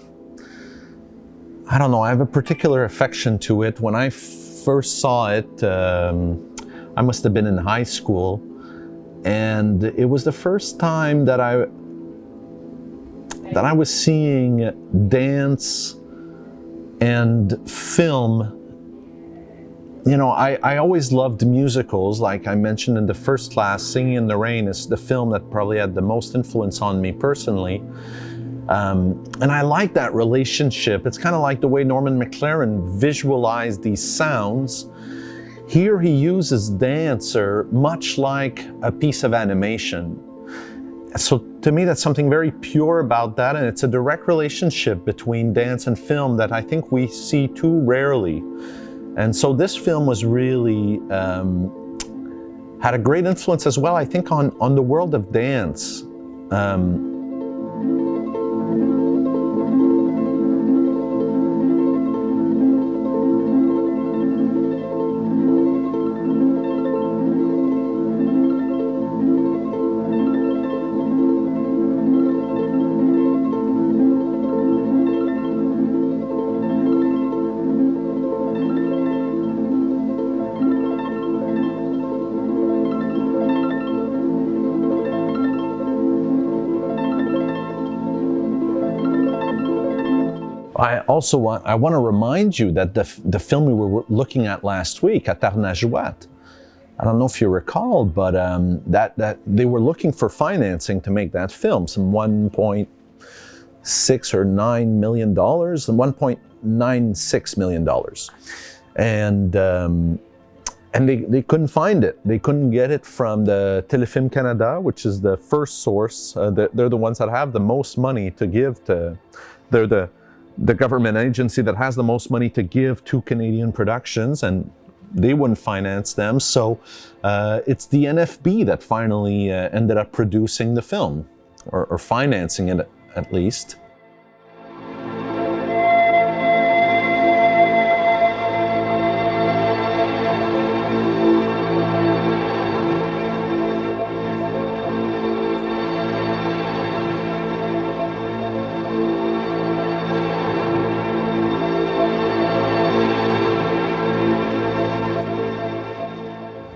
I don't know, I have a particular affection to it. When I first saw it, I must have been in high school, and it was the first time that I was seeing dance and film. You know, I always loved musicals. Like I mentioned in the first class, Singing in the Rain is the film that probably had the most influence on me personally. And I like that relationship. It's kind of like the way Norman McLaren visualized these sounds. Here he uses dancer much like a piece of animation. So to me, that's something very pure about that, and it's a direct relationship between dance and film that I think we see too rarely. And so this film was really, had a great influence as well, I think, on the world of dance. I want to remind you that the film we were looking at last week, Atar Najouat, I don't know if you recall, but that they were looking for financing to make that film, some $1.6 or $9 million, and $1.96 million, and they couldn't find it. They couldn't get it from the Téléfilm Canada, which is the first source. They're the ones that have the most money to give to. They're the government agency that has the most money to give to Canadian productions, and they wouldn't finance them. So it's the NFB that finally ended up producing the film, or financing it at least.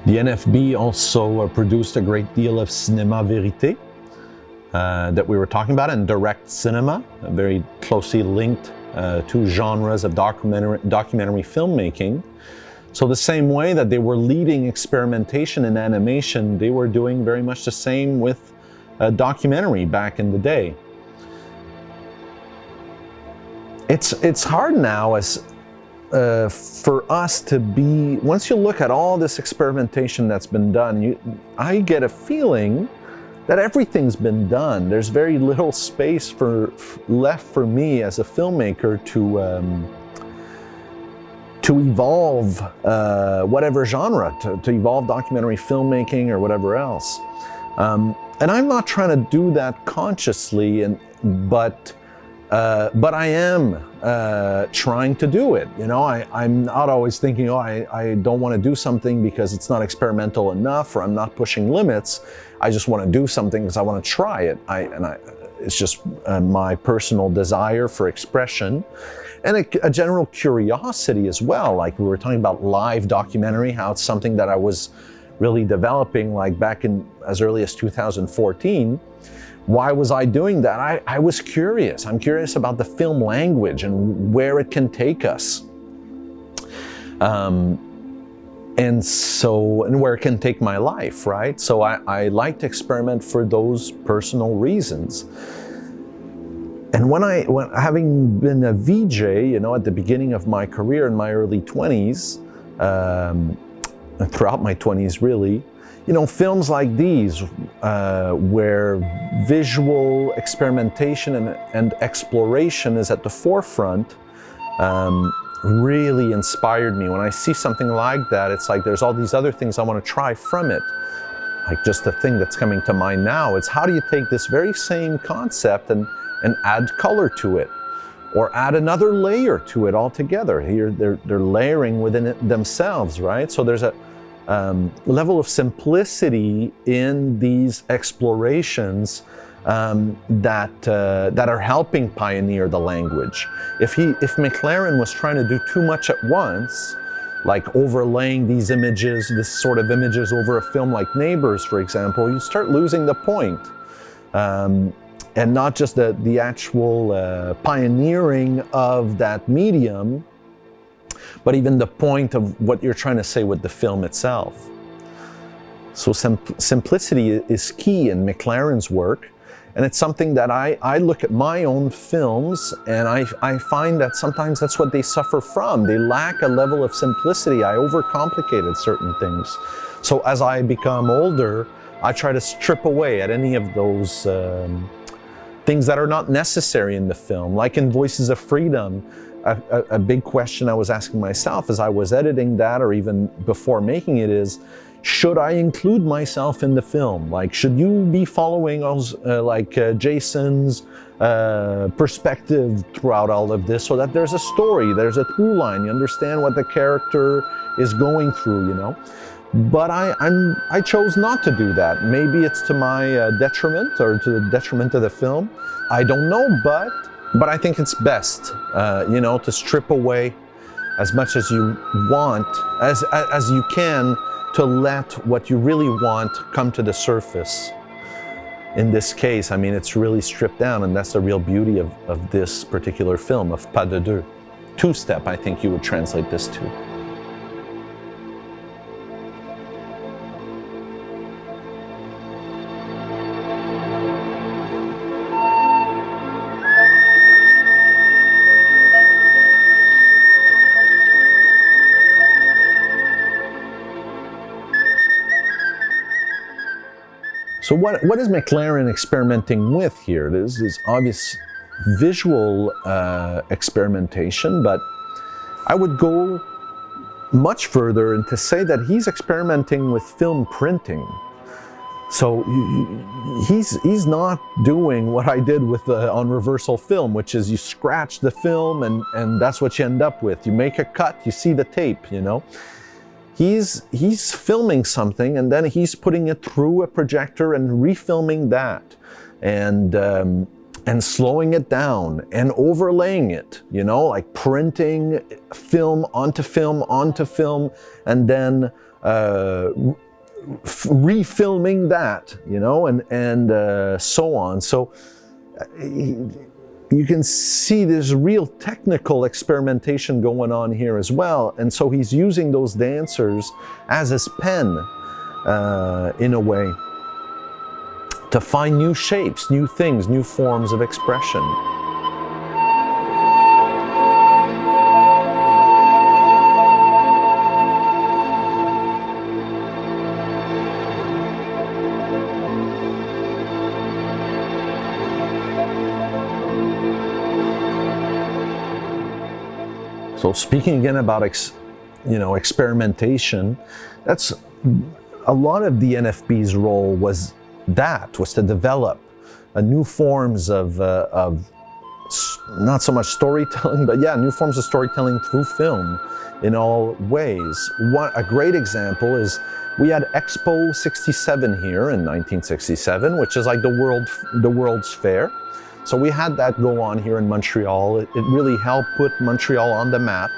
The NFB also produced a great deal of cinéma vérité that we were talking about, and direct cinema, very closely linked to genres of documentary filmmaking. So the same way that they were leading experimentation in animation, they were doing very much the same with documentary back in the day. It's hard now as for us to be, once you look at all this experimentation that's been done, I get a feeling that everything's been done. There's very little space left for me as a filmmaker to evolve whatever genre, to evolve documentary filmmaking or whatever else. And I'm not trying to do that consciously, but I am trying to do it. You know, I'm not always thinking, oh, I don't want to do something because it's not experimental enough, or I'm not pushing limits. I just want to do something because I want to try it. It's just my personal desire for expression, and a general curiosity as well. Like we were talking about live documentary, how it's something that I was really developing like back in as early as 2014. Why was I doing that? I was curious. I'm curious about the film language and where it can take us. And where it can take my life, right? So I like to experiment for those personal reasons. And when having been a VJ, at the beginning of my career in my early 20s, throughout my 20s really, films like these, where visual experimentation and exploration is at the forefront, really inspired me. When I see something like that, it's like there's all these other things I want to try from it. Like just the thing that's coming to mind now, it's how do you take this very same concept and add color to it, or add another layer to it altogether. Here they're layering within it themselves, right? So there's a level of simplicity in these explorations that are helping pioneer the language. If McLaren was trying to do too much at once, like overlaying these images, this sort of images over a film like Neighbors, for example, you start losing the point. And not just the actual pioneering of that medium, but even the point of what you're trying to say with the film itself. So simplicity is key in McLaren's work, and it's something that I look at my own films and I find that sometimes that's what they suffer from. They lack a level of simplicity. I overcomplicated certain things. So as I become older, I try to strip away at any of those things that are not necessary in the film. Like in Voices of Freedom, a big question I was asking myself as I was editing that, or even before making it, is, should I include myself in the film? Like, should you be following Jason's perspective throughout all of this, so that there's a story, there's a through line, you understand what the character is going through, But I chose not to do that. Maybe it's to my detriment, or to the detriment of the film. I don't know, but I think it's best, to strip away as much as you want, as you can, to let what you really want come to the surface. In this case, it's really stripped down, and that's the real beauty of this particular film, of Pas de deux. Two-step, I think you would translate this to. So what is McLaren experimenting with here? There's this obvious visual experimentation, but I would go much further and to say that he's experimenting with film printing. So he's not doing what I did with on reversal film, which is you scratch the film and that's what you end up with. You make a cut, you see the tape, He's filming something, and then he's putting it through a projector and refilming that, and slowing it down and overlaying it, like printing film onto film onto film, and then refilming that, and so on. So you can see there's real technical experimentation going on here as well. And so he's using those dancers as his pen, in a way, to find new shapes, new things, new forms of expression. So speaking again about experimentation, that's a lot of the NFB's role was to develop new forms of not so much storytelling, but new forms of storytelling through film in all ways. A great example is we had Expo 67 here in 1967, which is like the World's Fair. So we had that go on here in Montreal. It really helped put Montreal on the map.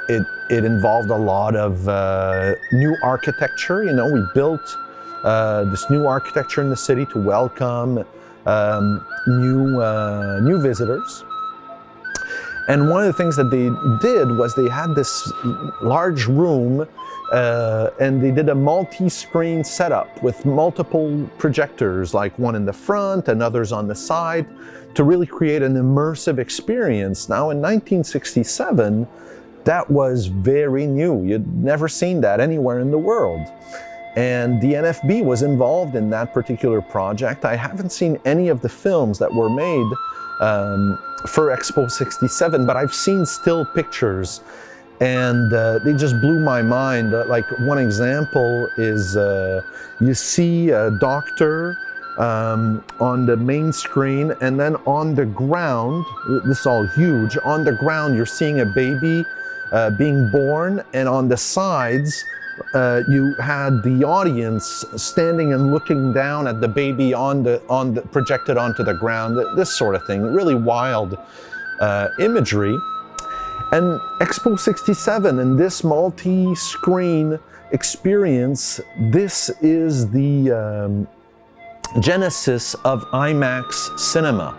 It involved a lot of new architecture. We built this new architecture in the city to welcome new visitors. And one of the things that they did was they had this large room and they did a multi-screen setup with multiple projectors, like one in the front and others on the side, to really create an immersive experience. Now in 1967, that was very new. You'd never seen that anywhere in the world. And the NFB was involved in that particular project. I haven't seen any of the films that were made for Expo 67, but I've seen still pictures, and they just blew my mind. Like one example is you see a doctor on the main screen, and then on the ground, this is all huge, on the ground you're seeing a baby being born, and on the sides you had the audience standing and looking down at the baby projected onto the ground, this sort of thing. Really wild imagery. And Expo 67 and this multi-screen experience, this is the genesis of IMAX cinema.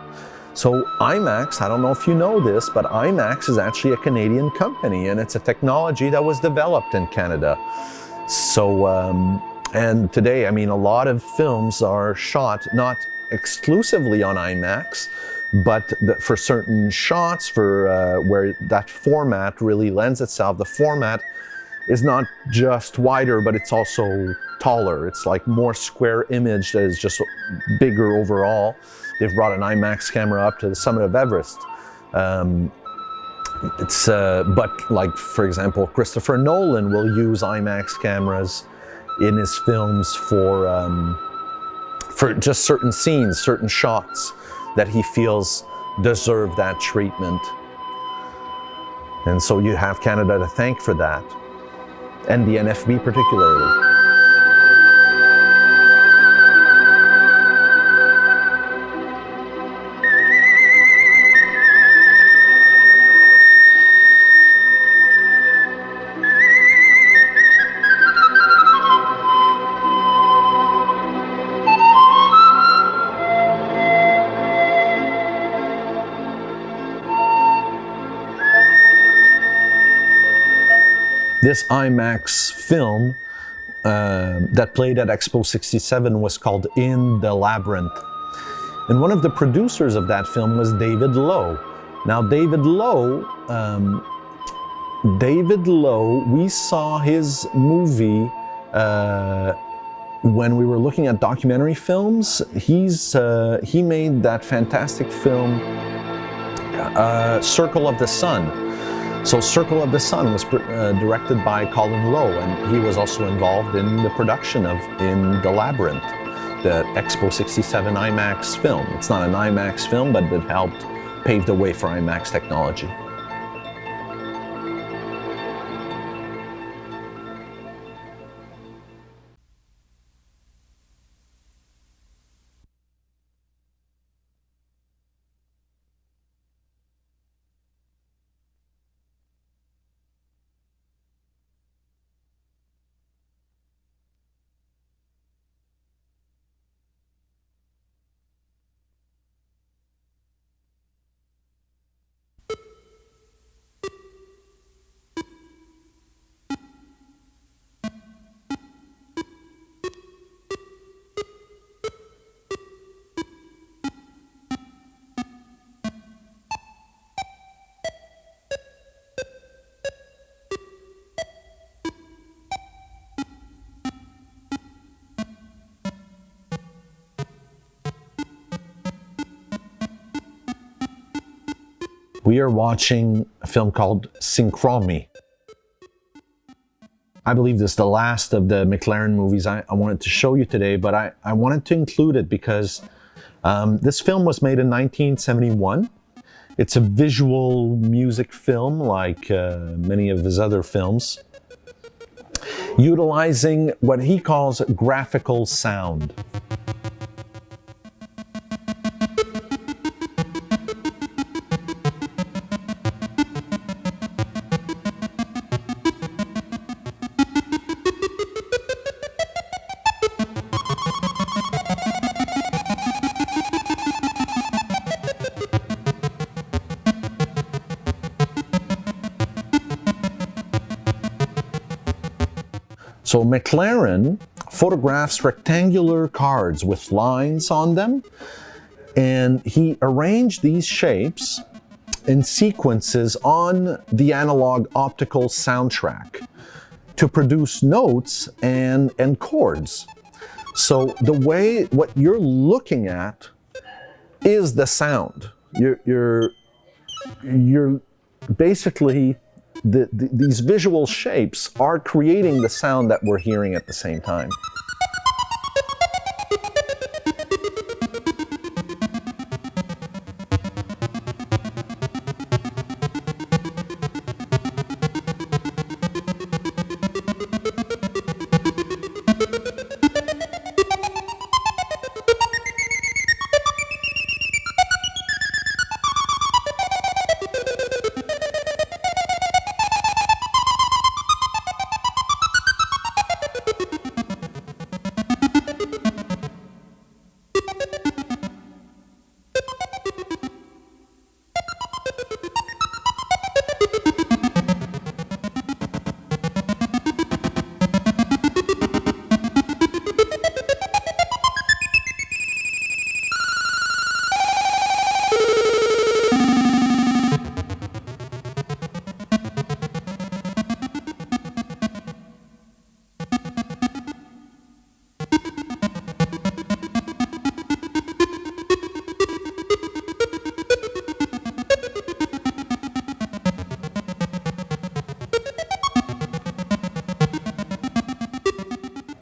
So IMAX, I don't know if you know this, but IMAX is actually a Canadian company, and it's a technology that was developed in Canada. So, and today, I mean, a lot of films are shot not exclusively on IMAX, but for certain shots, for where that format really lends itself. The format is not just wider, but it's also taller. It's like more square image that is just bigger overall. They've brought an IMAX camera up to the summit of Everest. But like, for example, Christopher Nolan will use IMAX cameras in his films for just certain scenes, certain shots that he feels deserve that treatment. And so you have Canada to thank for that, and the NFB particularly. This IMAX film that played at Expo 67 was called In the Labyrinth. And one of the producers of that film was David Lowe. Now David Lowe, we saw his movie when we were looking at documentary films. He made that fantastic film, Circle of the Sun. So Circle of the Sun was directed by Colin Lowe, and he was also involved in the production of In the Labyrinth, the Expo 67 IMAX film. It's not an IMAX film, but it helped pave the way for IMAX technology. We are watching a film called Synchromy. I believe this is the last of the McLaren movies I wanted to show you today, but I wanted to include it because this film was made in 1971. It's a visual music film like many of his other films, utilizing what he calls graphical sound. So McLaren photographs rectangular cards with lines on them, and he arranged these shapes in sequences on the analog optical soundtrack to produce notes and chords. So the way, what you're looking at is the sound. You're basically, these visual shapes are creating the sound that we're hearing at the same time.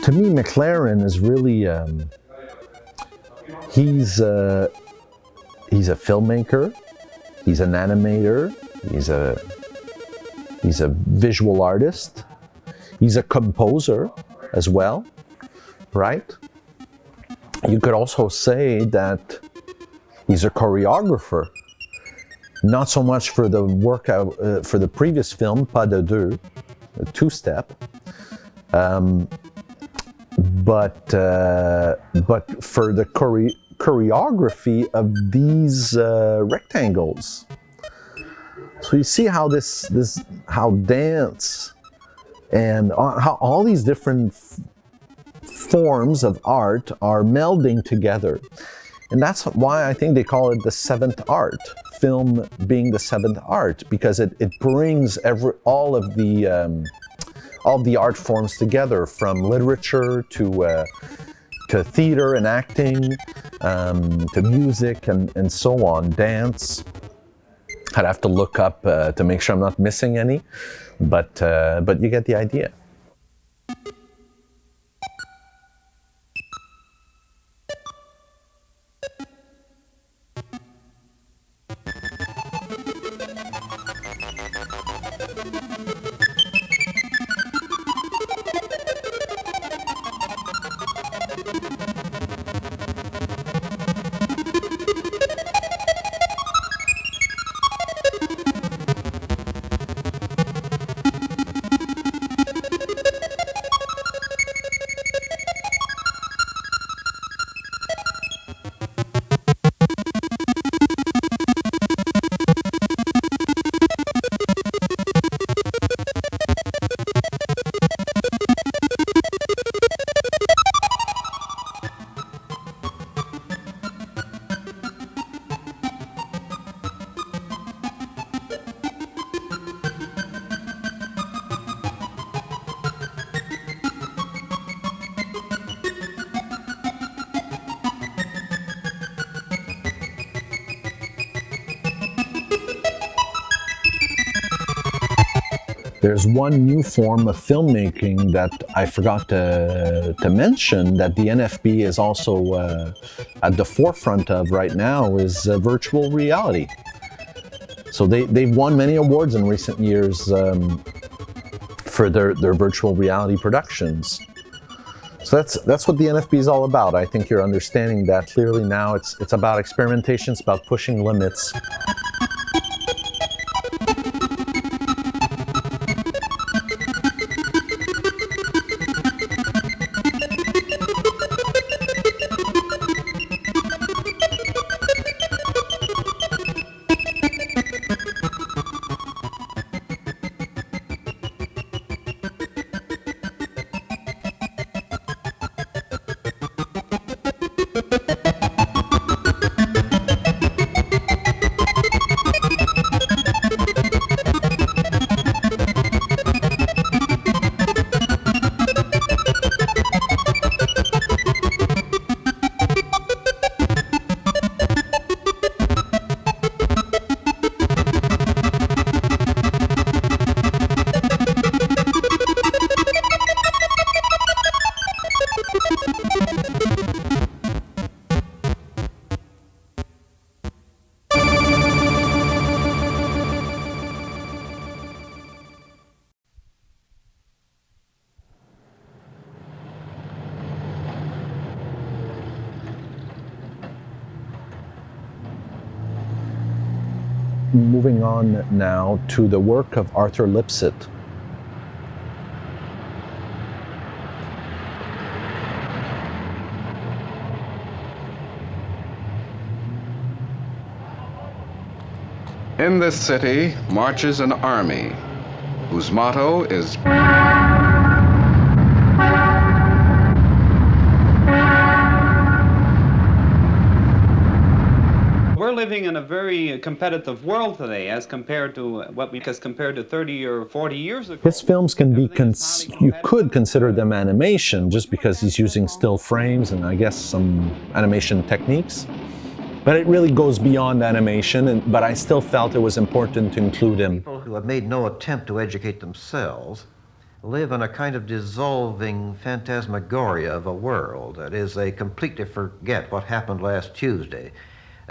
To me, McLaren is really, he's a filmmaker, he's an animator, he's a visual artist, he's a composer as well, right? You could also say that he's a choreographer, not so much for the workout, for the previous film, Pas de deux, a two-step, but for the choreography of these rectangles. So you see how how dance and how all these different forms of art are melding together. And that's why I think they call it the seventh art, film being the seventh art, because it brings all of the art forms together, from literature to theater and acting, to music and so on, dance. I'd have to look up to make sure I'm not missing any, but you get the idea. There's one new form of filmmaking that I forgot to mention that the NFB is also at the forefront of right now, is virtual reality. So they've won many awards in recent years for their virtual reality productions. So that's what the NFB is all about. I think you're understanding that clearly now. It's about experimentation, it's about pushing limits. moving on now to the work of Arthur Lipsett. In this city marches an army whose motto is We're living in a very competitive world today as compared to 30 or 40 years ago. His films can be, you could consider them animation just because he's using still frames and I guess some animation techniques. But it really goes beyond animation, but I still felt it was important to include him. People who have made no attempt to educate themselves live in a kind of dissolving phantasmagoria of a world. That is, they completely forget what happened last Tuesday.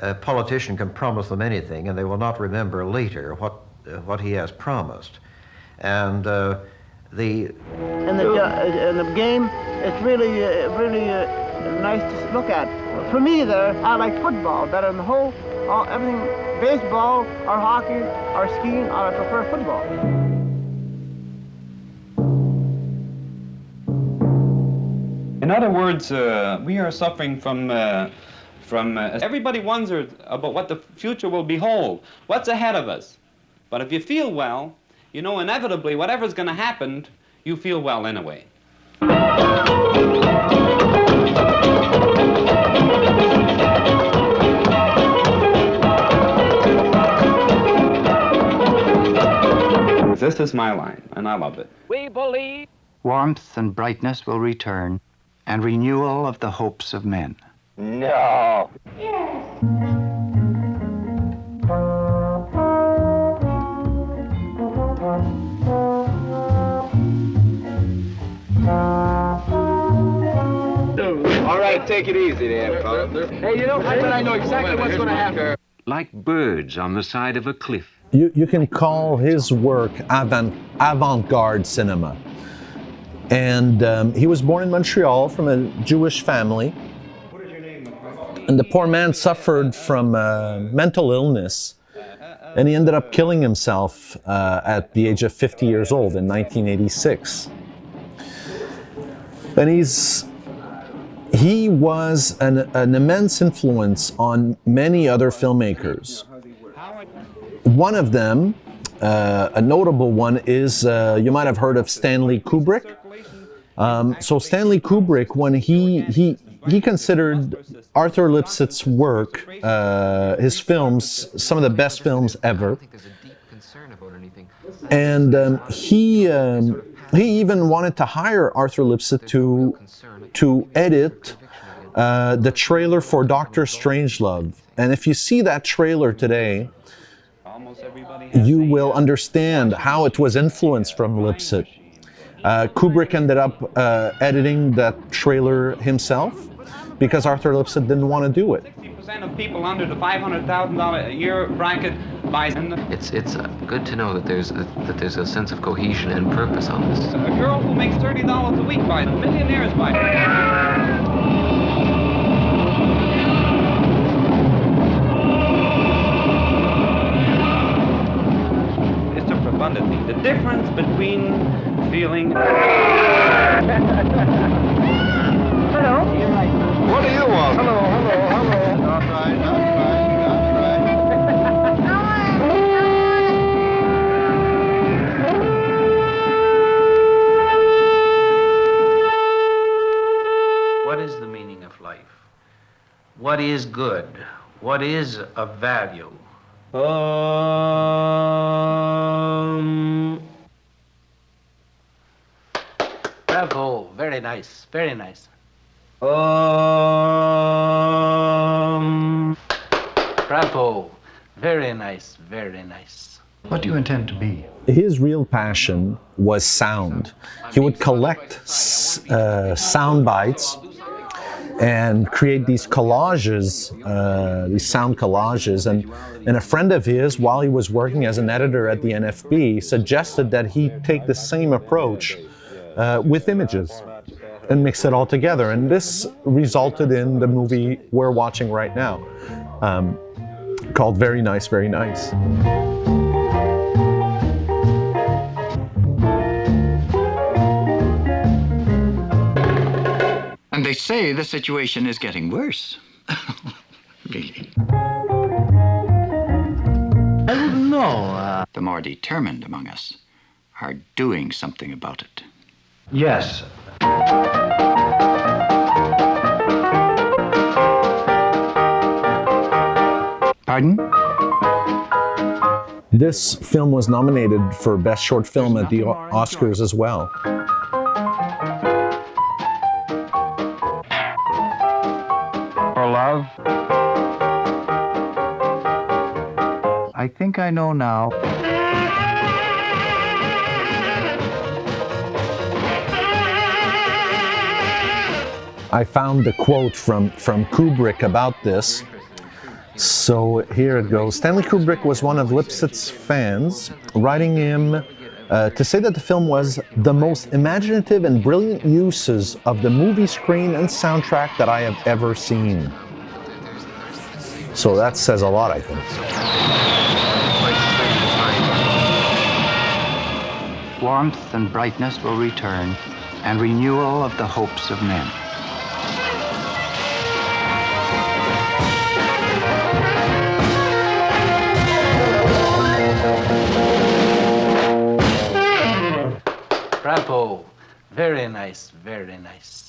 A politician can promise them anything, and they will not remember later what he has promised. And in the game, it's really nice to look at. For me, I like football better than everything. Baseball or hockey or skiing, I prefer football. In other words, we are suffering from everybody wonders about what the future will behold, what's ahead of us. But if you feel well, you know inevitably whatever's going to happen, you feel well anyway. This is my line, and I love it. We believe Warmth and brightness will return, and renewal of the hopes of men. no. All right, take it easy there, fella. Hey, you know, I know exactly what's going to happen. Like birds on the side of a cliff. You can call his work avant-garde cinema. And he was born in Montreal from a Jewish family. And the poor man suffered from mental illness. And he ended up killing himself at the age of 50 years old in 1986. And he was an immense influence on many other filmmakers. One of them, a notable one, is you might have heard of Stanley Kubrick. So Stanley Kubrick, when he considered Arthur Lipsett's work, his films, some of the best films ever. And he even wanted to hire Arthur Lipsett to edit the trailer for Dr. Strangelove. And if you see that trailer today, you will understand how it was influenced from Lipsett. Kubrick ended up editing that trailer himself because Arthur Lipsett didn't want to do it. 60% of people under the $500,000 a year bracket buys. It's good to know that there's a sense of cohesion and purpose on this. A girl who makes $30 a week buys. Millionaires buy. The difference between feeling. Hello? You're right. What do you want? Hello. All right. What is the meaning of life? What is good? What is of value? Bravo, very nice, very nice. Bravo, very nice, very nice. What do you intend to be? His real passion was sound. He would collect sound bites and create these collages, these sound collages. And a friend of his, while he was working as an editor at the NFB, suggested that he take the same approach with images and mix it all together. And this resulted in the movie we're watching right now. called Very Nice, Very Nice. And they say the situation is getting worse. Really. I don't know. The more determined among us are doing something about it. Yes. Pardon? This film was nominated for Best Short Film at the Oscars as well. For love? I think I know now. I found a quote from Kubrick about this. So here it goes. Stanley Kubrick was one of Lipsett's fans, writing him to say that the film was the most imaginative and brilliant uses of the movie screen and soundtrack that I have ever seen. So that says a lot, I think. Warmth and brightness will return, and renewal of the hopes of men. Bravo. Very nice, very nice.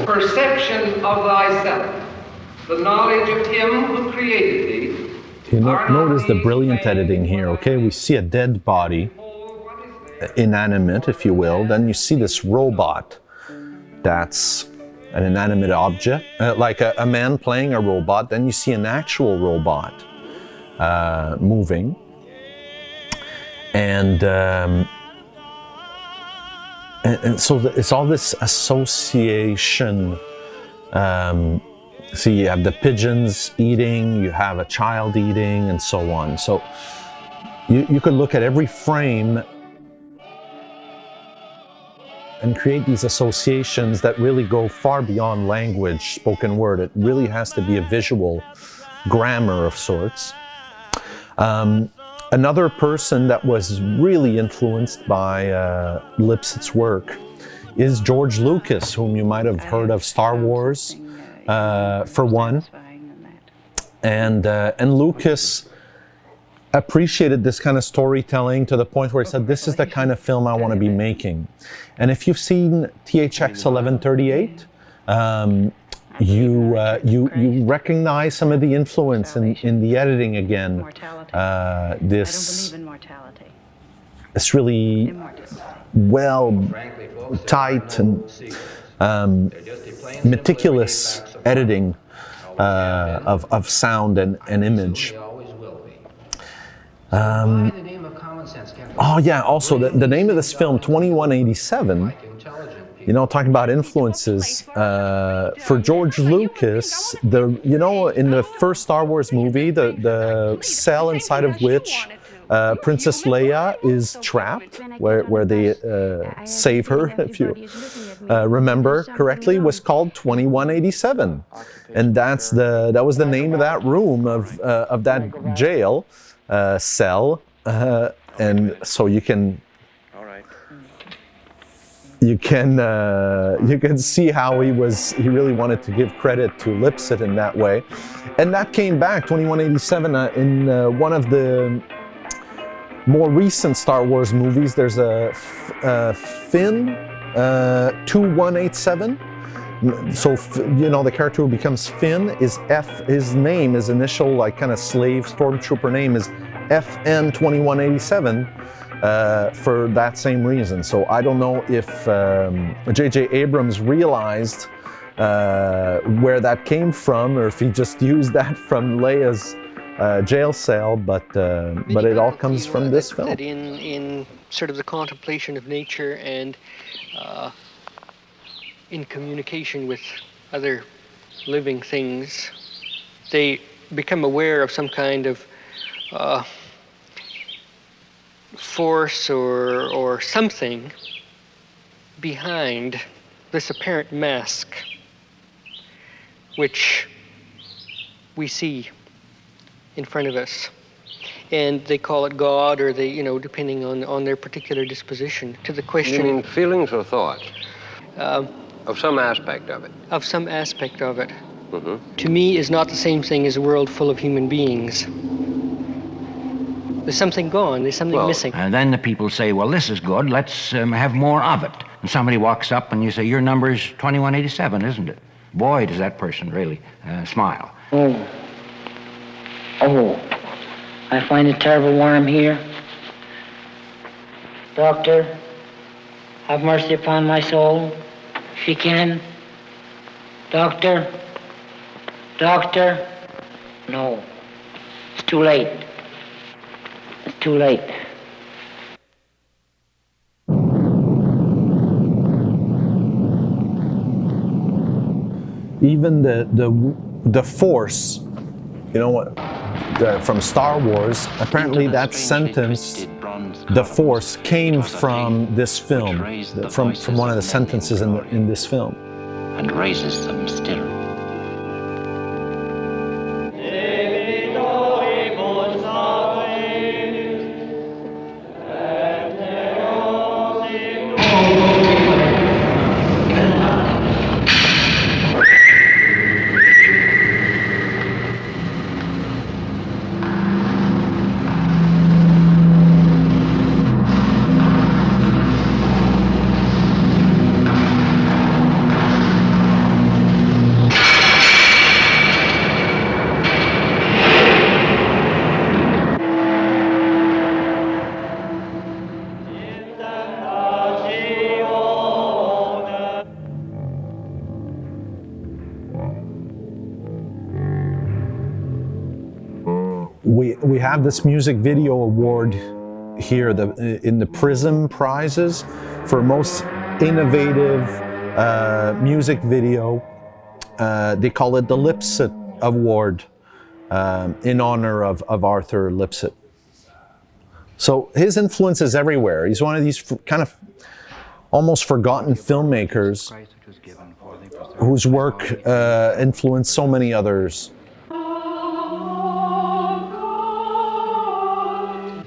Perception of thyself, the knowledge of him who created thee. You notice the brilliant editing here, okay? We see a dead body, inanimate, if you will. Then you see this robot that's an inanimate object, like a man playing a robot. Then you see an actual robot moving. And so it's all this association. So you have the pigeons eating, you have a child eating, and so on. So you could look at every frame and create these associations that really go far beyond language, spoken word. It really has to be a visual grammar of sorts. Another person that was really influenced by Lipsett's work is George Lucas, whom you might have heard of Star Wars, for one. And Lucas appreciated this kind of storytelling to the point where he said, this is the kind of film I want to be making. And if you've seen THX 1138, you recognize some of the influence in the editing again. This really well, tight and meticulous editing of sound and image. Oh yeah, also the name of this film, 2187, you know, talking about influences, for George Lucas, in the first Star Wars movie, the cell inside of which Princess Leia is trapped, where they save her, if you remember correctly, was called 2187, and that was the name of that room of that jail cell, and so you can see how he really wanted to give credit to Lipsett in that way, and that came back 2187 in one of the more recent Star Wars movies. There's a Finn 2187. So, you know, the character who becomes Finn is his name, his initial, like, kind of slave stormtrooper name is FN 2187 for that same reason. So I don't know if J.J. Abrams realized where that came from, or if he just used that from Leia's jail cell, but it all comes from this film. That in sort of the contemplation of nature and in communication with other living things, they become aware of some kind of force or something behind this apparent mask, which we see in front of us. And they call it God, or they, you know, depending on their particular disposition. To the question... You mean feelings or thoughts? Of some aspect of it? Of some aspect of it. Mm-hmm. To me, is not the same thing as a world full of human beings. There's something gone, there's something missing. And then the people say, well, this is good, let's have more of it. And somebody walks up and you say, your number's 2187, isn't it? Boy, does that person really smile. Oh, I find it terrible warm here. Doctor, have mercy upon my soul, if you can. Doctor? Doctor? No, it's too late. It's too late. Even the Force, you know what, from Star Wars, apparently that sentence, the Force, came from this film, from one of the sentences in this film. And raises them still. We have this music video award here in the Prism prizes for most innovative music video. They call it the Lipsett Award in honor of Arthur Lipsett. So his influence is everywhere. He's one of these kind of almost forgotten filmmakers whose work influenced so many others.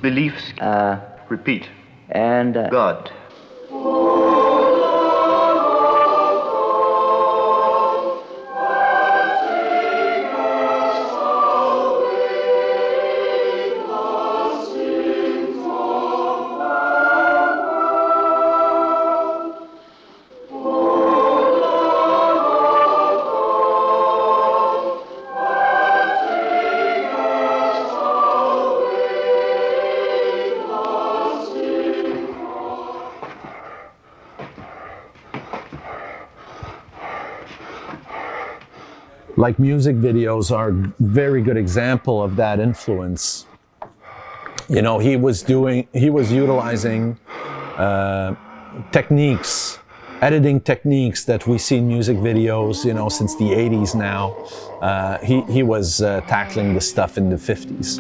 Beliefs. Repeat. And God. Like music videos are a very good example of that influence. You know, he was utilizing techniques, editing techniques that we see in music videos, you know, since the 80s now. He was tackling this stuff in the 50s.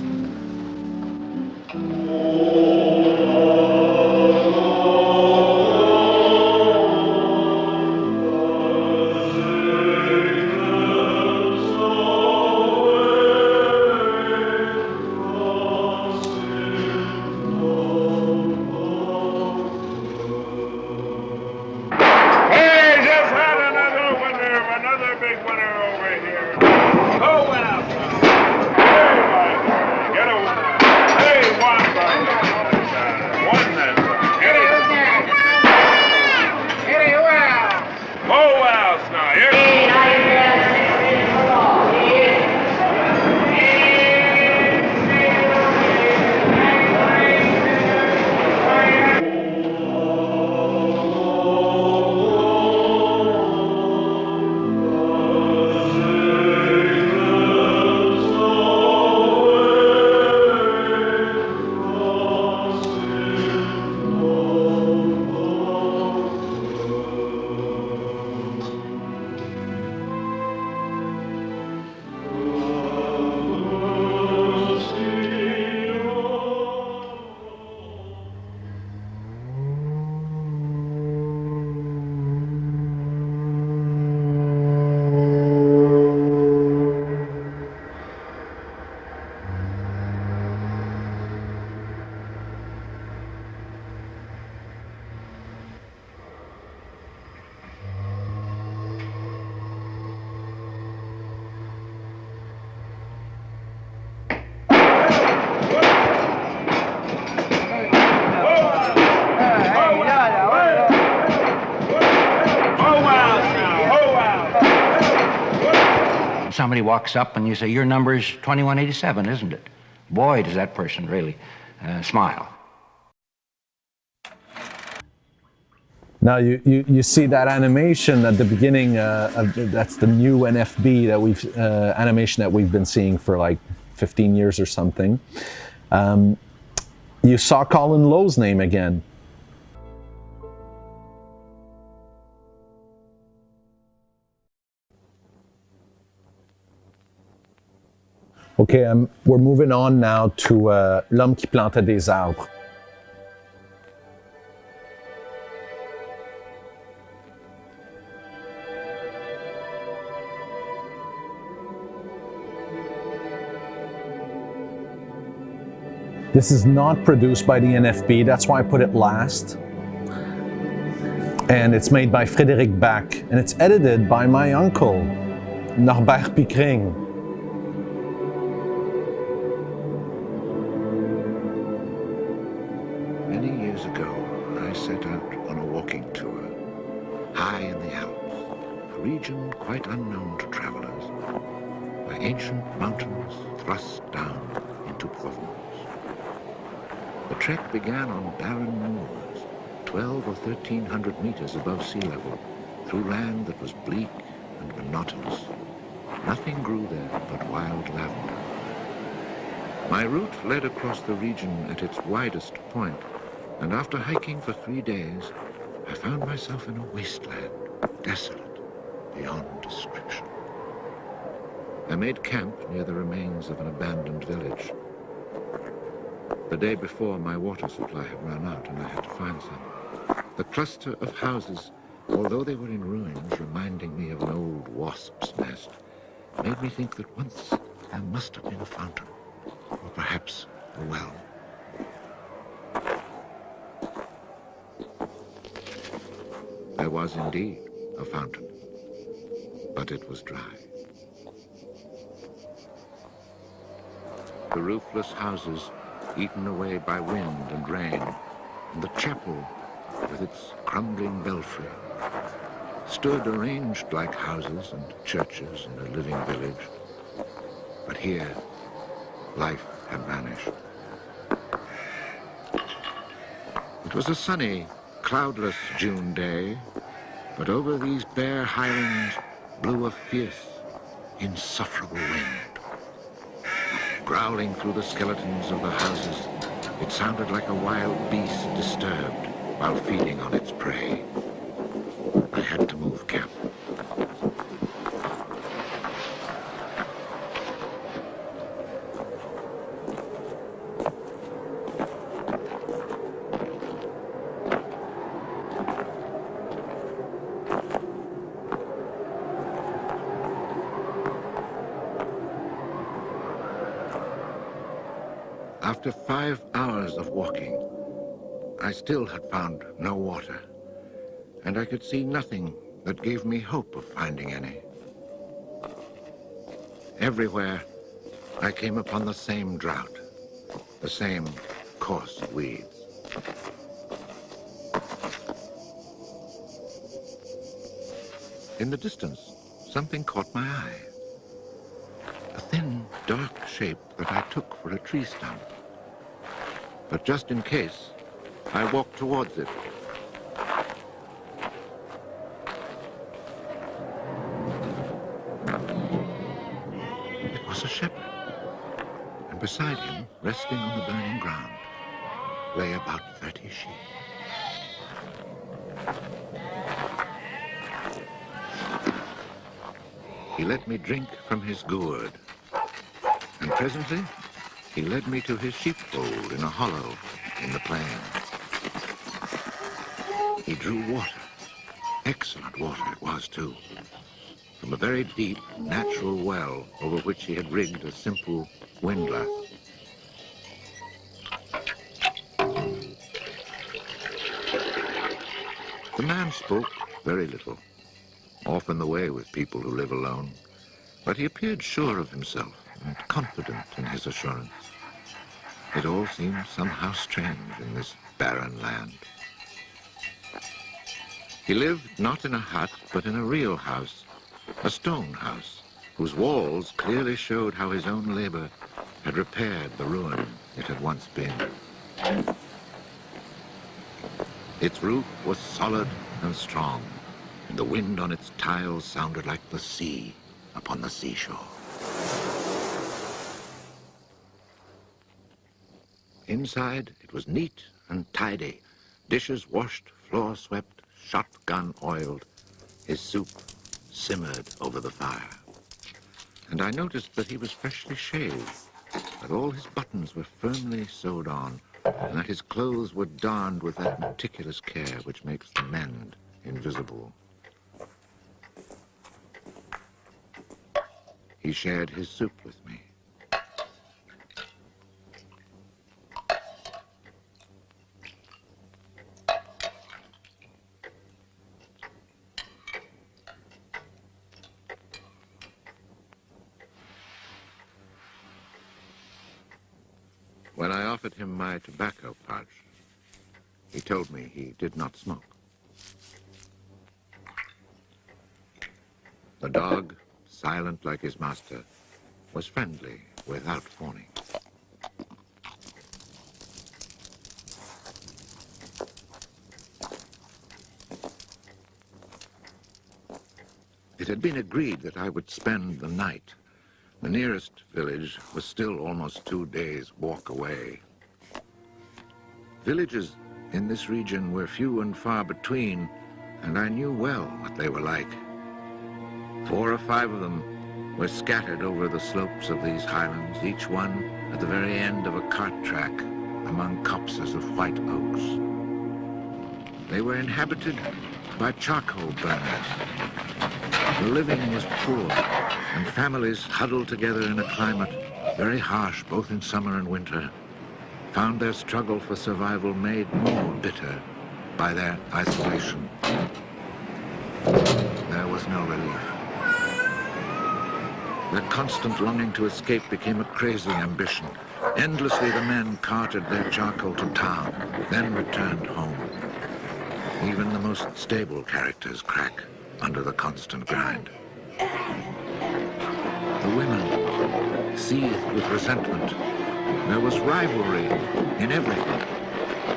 Get over there. Hey, one, somebody walks up and you say, your number's 2187, isn't it? Boy, does that person really smile. Now you see that animation at the beginning. That's the new NFB that we've animation that we've been seeing for like 15 years or something. You saw Colin Lowe's name again. Okay, we're moving on now to L'homme qui plantait des arbres. This is not produced by the NFB, that's why I put it last. And it's made by Frédéric Back, and it's edited by my uncle, Norbert Pickering. Many years ago, I set out on a walking tour, high in the Alps, a region quite unknown to travelers, where ancient mountains thrust down into Provence. The trek began on barren moors, 12 or 1,300 meters above sea level, through land that was bleak and monotonous. Nothing grew there but wild lavender. My route led across the region at its widest point, and after hiking for 3 days, I found myself in a wasteland, desolate beyond description. I made camp near the remains of an abandoned village. The day before, my water supply had run out and I had to find some. The cluster of houses, although they were in ruins, reminding me of an old wasp's nest, made me think that once there must have been a fountain, or perhaps a well. There was indeed a fountain, but it was dry. The roofless houses eaten away by wind and rain, and the chapel with its crumbling belfry stood arranged like houses and churches in a living village. But here, life had vanished. It was a sunny, cloudless June day, but over these bare highlands blew a fierce, insufferable wind. Growling through the skeletons of the houses, it sounded like a wild beast disturbed while feeding on its prey. I had to move camp. After 5 hours of walking, I still had found no water, and I could see nothing that gave me hope of finding any. Everywhere, I came upon the same drought, the same coarse weeds. In the distance, something caught my eye. A thin, dark shape that I took for a tree stump. But just in case, I walked towards it. It was a shepherd, and beside him, resting on the burning ground, lay about 30 sheep. He let me drink from his gourd, and presently, he led me to his sheepfold in a hollow in the plain. He drew water. Excellent water it was, too. From a very deep, natural well over which he had rigged a simple windlass. The man spoke very little, often the way with people who live alone, but he appeared sure of himself and confident in his assurance. It all seemed somehow strange in this barren land. He lived not in a hut, but in a real house, a stone house, whose walls clearly showed how his own labor had repaired the ruin it had once been. Its roof was solid and strong, and the wind on its tiles sounded like the sea upon the seashore. Inside, it was neat and tidy, dishes washed, floor swept, shotgun oiled. His soup simmered over the fire. And I noticed that he was freshly shaved, that all his buttons were firmly sewed on, and that his clothes were darned with that meticulous care which makes the mend invisible. He shared his soup with me. When I offered him my tobacco pouch, he told me he did not smoke. The dog, silent like his master, was friendly without fawning. It had been agreed that I would spend the night. The nearest village was still almost 2 days' walk away. Villages in this region were few and far between, and I knew well what they were like. 4 or 5 of them were scattered over the slopes of these highlands, each one at the very end of a cart track among copses of white oaks. They were inhabited by charcoal burners. The living was poor, and families huddled together in a climate very harsh both in summer and winter found their struggle for survival made more bitter by their isolation. There was no relief. Their constant longing to escape became a crazy ambition. Endlessly the men carted their charcoal to town, then returned home. Even the most stable characters crack under the constant grind. The women seethed with resentment. There was rivalry in everything.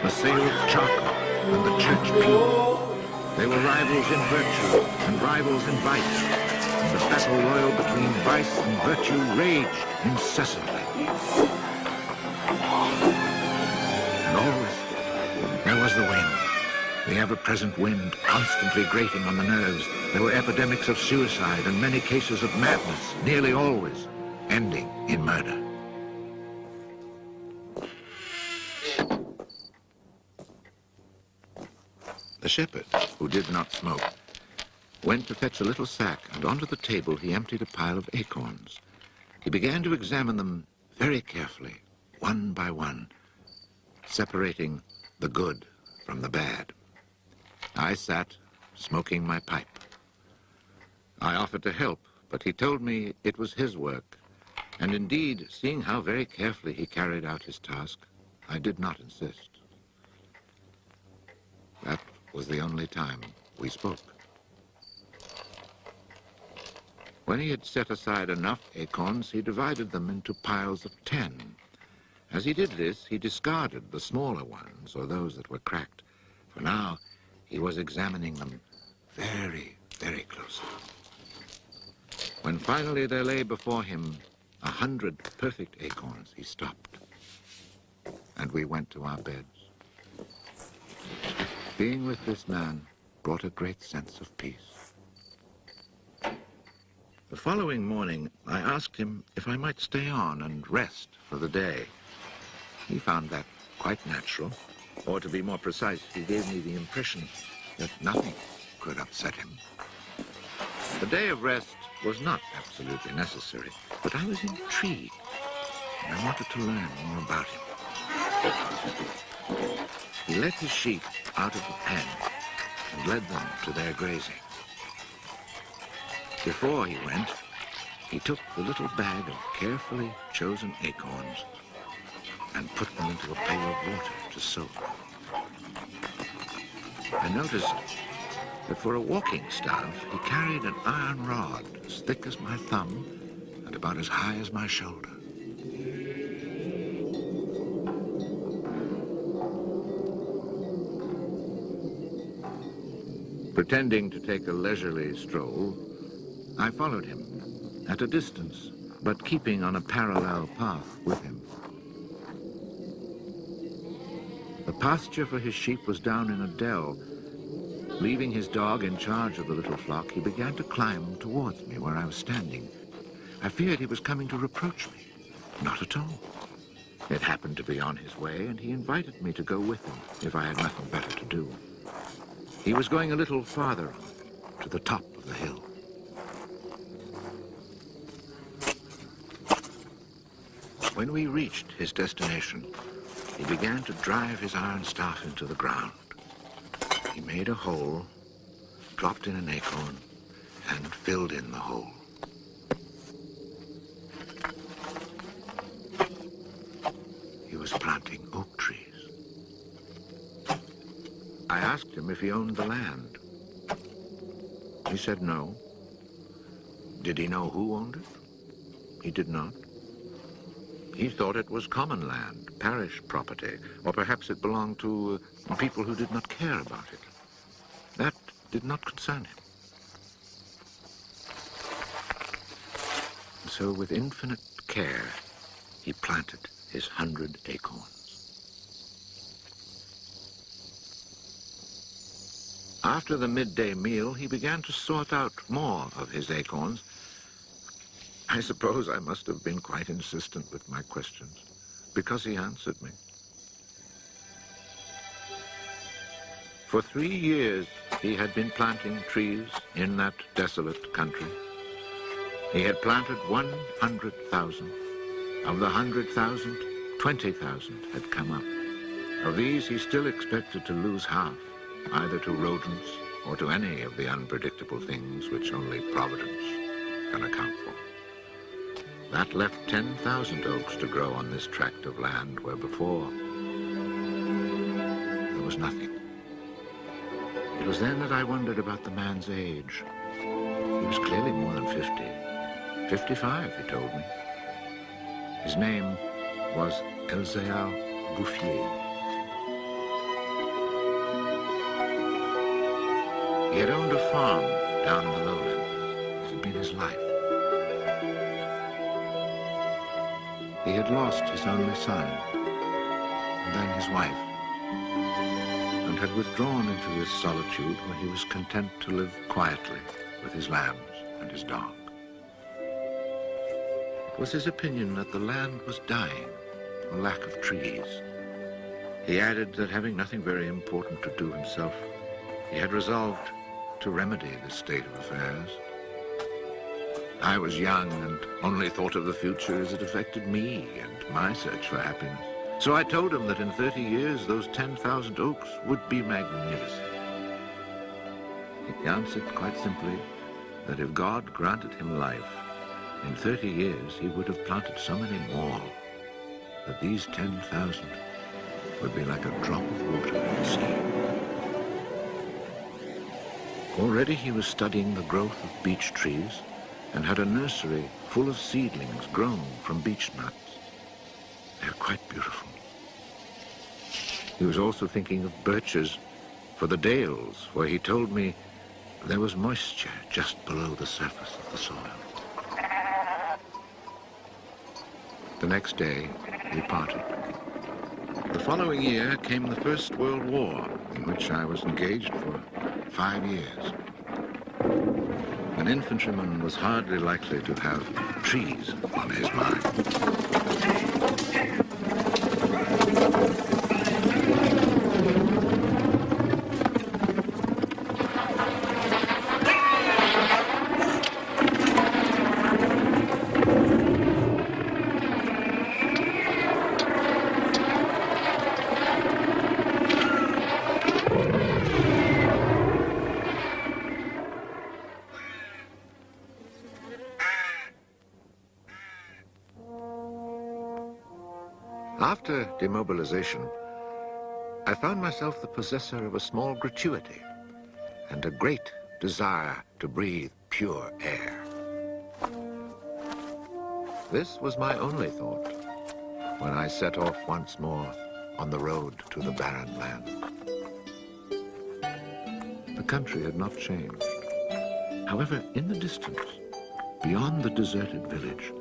The sale of charcoal and the church pew. They were rivals in virtue and rivals in vice. And the battle royal between vice and virtue raged incessantly. And always there was the wind. The ever-present wind constantly grating on the nerves. There were epidemics of suicide and many cases of madness, nearly always ending in murder. The shepherd, who did not smoke, went to fetch a little sack, and onto the table he emptied a pile of acorns. He began to examine them very carefully, one by one, separating the good from the bad. I sat, smoking my pipe. I offered to help, but he told me it was his work, and indeed, seeing how very carefully he carried out his task, I did not insist. That was the only time we spoke. When he had set aside enough acorns, he divided them into piles of 10. As he did this, he discarded the smaller ones, or those that were cracked, for now he was examining them very, very closely. When finally there lay before him 100 perfect acorns, he stopped, and we went to our beds. Being with this man brought a great sense of peace. The following morning, I asked him if I might stay on and rest for the day. He found that quite natural, or to be more precise, he gave me the impression that nothing could upset him. The day of rest was not absolutely necessary, but I was intrigued, and I wanted to learn more about him. He let his sheep out of the pen and led them to their grazing. Before he went, he took the little bag of carefully chosen acorns and put them into a pail of water to soak. I noticed But for a walking staff, he carried an iron rod as thick as my thumb and about as high as my shoulder. Pretending to take a leisurely stroll, I followed him at a distance, but keeping on a parallel path with him. The pasture for his sheep was down in a dell. Leaving his dog in charge of the little flock, he began to climb towards me where I was standing. I feared he was coming to reproach me. Not at all. It happened to be on his way, and he invited me to go with him if I had nothing better to do. He was going a little farther on, to the top of the hill. When we reached his destination, he began to drive his iron staff into the ground. He made a hole, dropped in an acorn, and filled in the hole. He was planting oak trees. I asked him if he owned the land. He said no. Did he know who owned it? He did not. He thought it was common land, parish property, or perhaps it belonged to people who did not care about it. That did not concern him. So with infinite care, he planted his 100 acorns. After the midday meal, he began to sort out more of his acorns. I suppose I must have been quite insistent with my questions, because he answered me. For 3 years, he had been planting trees in that desolate country. He had planted 100,000. Of the 100,000, 20,000 had come up. Of these, he still expected to lose half, either to rodents or to any of the unpredictable things which only Providence can account for. That left 10,000 oaks to grow on this tract of land where before there was nothing. It was then that I wondered about the man's age. He was clearly more than 50. 55, he told me. His name was Elzéar Bouffier. He had owned a farm down in the lowlands. It had been his life. He had lost his only son, and then his wife, and had withdrawn into this solitude where he was content to live quietly with his lambs and his dog. It was his opinion that the land was dying from lack of trees. He added that having nothing very important to do himself, he had resolved to remedy this state of affairs. I was young and only thought of the future as it affected me and my search for happiness. So I told him that in 30 years, those 10,000 oaks would be magnificent. He answered quite simply that if God granted him life, in 30 years he would have planted so many more that these 10,000 would be like a drop of water in the sea. Already he was studying the growth of beech trees and had a nursery full of seedlings grown from beech nuts. They're quite beautiful. He was also thinking of birches for the dales, where he told me there was moisture just below the surface of the soil. The next day, we parted. The following year came the First World War, in which I was engaged for 5 years. An infantryman was hardly likely to have trees on his mind. After demobilization, I found myself the possessor of a small gratuity, and a great desire to breathe pure air. This was my only thought when I set off once more on the road to the barren land. The country had not changed. However, in the distance, beyond the deserted village,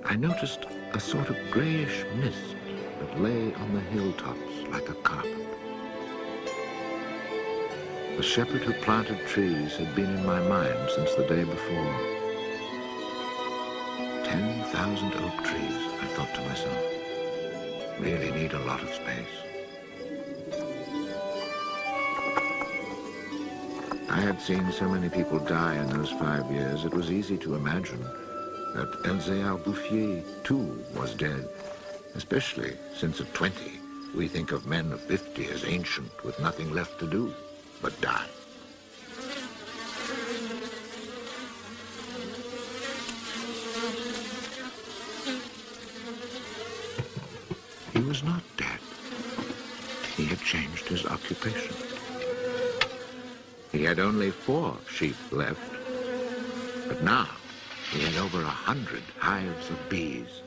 I noticed a sort of grayish mist that lay on the hilltops like a carpet. The shepherd who planted trees had been in my mind since the day before. 10,000 oak trees, I thought to myself, really need a lot of space. I had seen so many people die in those 5 years, it was easy to imagine that Elzéar Bouffier, too, was dead, especially since at 20, we think of men of 50 as ancient with nothing left to do but die. He was not dead. He had changed his occupation. He had only 4 sheep left, but now he had over 100 hives of bees.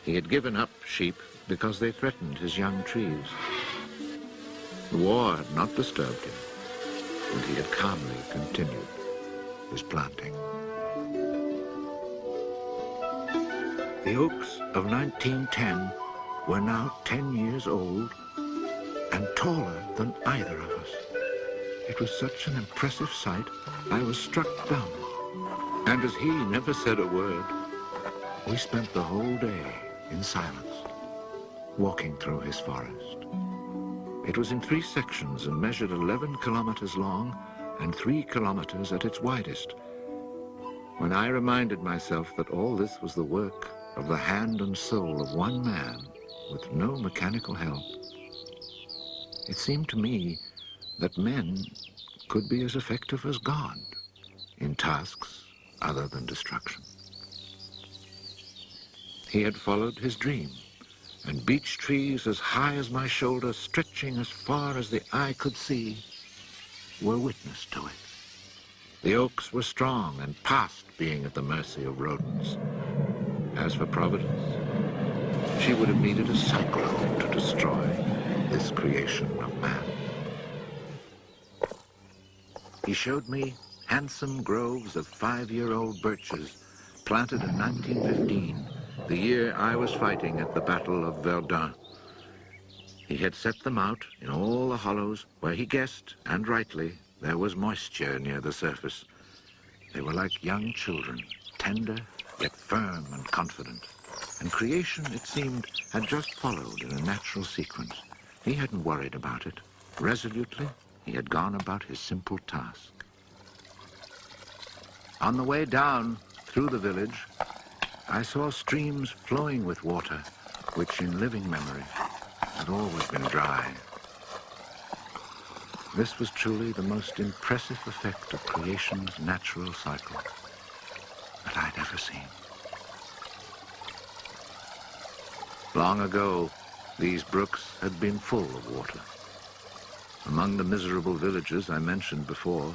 He had given up sheep because they threatened his young trees. The war had not disturbed him, and he had calmly continued his planting. The oaks of 1910 were now 10 years old and taller than either of us. It was such an impressive sight, I was struck dumb. And as he never said a word, we spent the whole day in silence, walking through his forest. It was in 3 sections and measured 11 kilometers long and 3 kilometers at its widest. When I reminded myself that all this was the work of the hand and soul of one man with no mechanical help, it seemed to me that men could be as effective as God in tasks other than destruction. He had followed his dream, and beech trees as high as my shoulder, stretching as far as the eye could see, were witness to it. The oaks were strong and past being at the mercy of rodents. As for Providence, she would have needed a cyclone to destroy this creation of man. He showed me handsome groves of 5-year-old birches planted in 1915, the year I was fighting at the Battle of Verdun. He had set them out in all the hollows where he guessed, and rightly, there was moisture near the surface. They were like young children, tender yet firm and confident. And creation, it seemed, had just followed in a natural sequence. He hadn't worried about it. Resolutely, he had gone about his simple task. On the way down through the village, I saw streams flowing with water, which in living memory had always been dry. This was truly the most impressive effect of creation's natural cycle that I'd ever seen. Long ago, these brooks had been full of water. Among the miserable villages I mentioned before,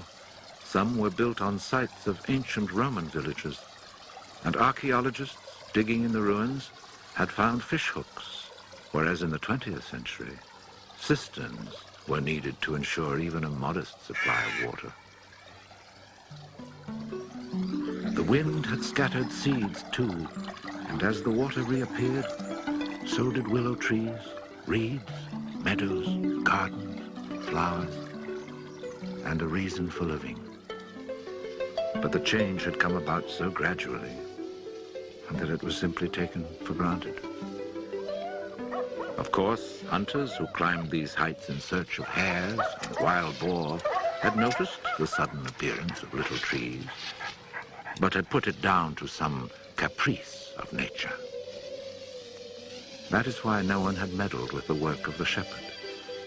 some were built on sites of ancient Roman villages, and archaeologists digging in the ruins had found fish hooks, whereas in the 20th century, cisterns were needed to ensure even a modest supply of water. The wind had scattered seeds too, and as the water reappeared, so did willow trees, reeds, meadows, gardens, flowers, and a reason for living. But the change had come about so gradually, and that it was simply taken for granted. Of course, hunters who climbed these heights in search of hares and wild boar had noticed the sudden appearance of little trees, but had put it down to some caprice of nature. That is why no one had meddled with the work of the shepherd.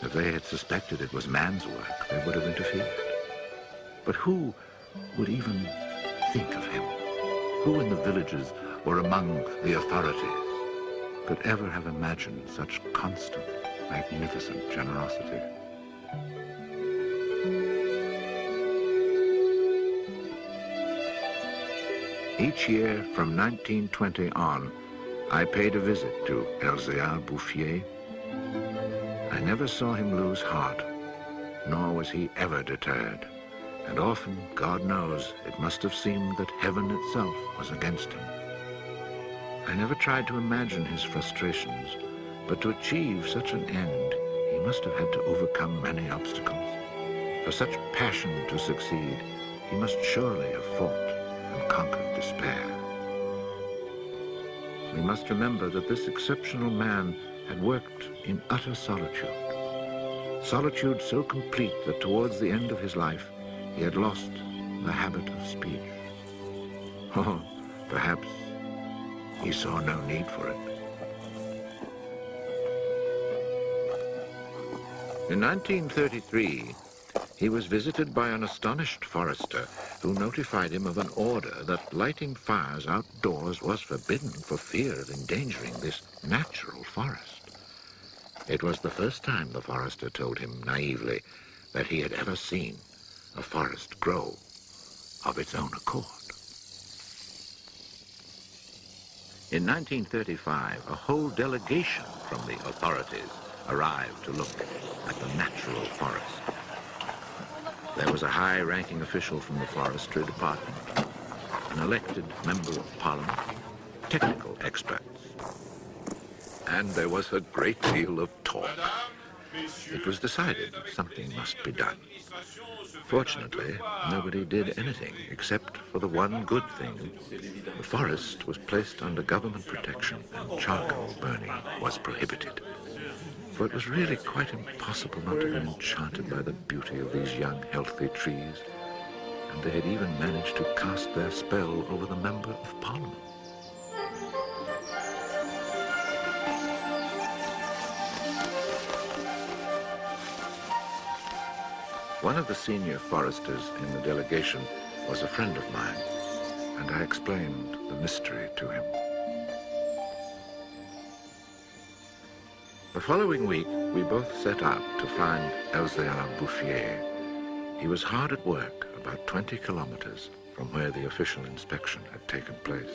If they had suspected it was man's work, they would have interfered. But who would even think of him? Who in the villages or among the authorities could ever have imagined such constant, magnificent generosity? Each year from 1920 on, I paid a visit to Elzéar Bouffier. I never saw him lose heart, nor was he ever deterred. And often, God knows, it must have seemed that heaven itself was against him. I never tried to imagine his frustrations, but to achieve such an end, he must have had to overcome many obstacles. For such passion to succeed, he must surely have fought and conquered despair. We must remember that this exceptional man had worked in utter solitude. Solitude so complete that towards the end of his life, he had lost the habit of speech. Oh, perhaps he saw no need for it. In 1933, he was visited by an astonished forester who notified him of an order that lighting fires outdoors was forbidden for fear of endangering this natural forest. It was the first time, the forester told him naively, that he had ever seen a forest grow of its own accord. In 1935, a whole delegation from the authorities arrived to look at the natural forest. There was a high-ranking official from the forestry department, an elected member of parliament, technical experts, and there was a great deal of talk. It was decided that something must be done. Fortunately, nobody did anything except for the one good thing. The forest was placed under government protection and charcoal burning was prohibited. For it was really quite impossible not to be enchanted by the beauty of these young, healthy trees. And they had even managed to cast their spell over the Member of Parliament. One of the senior foresters in the delegation was a friend of mine, and I explained the mystery to him. The following week, we both set out to find Elzéar Bouffier. He was hard at work about 20 kilometers from where the official inspection had taken place.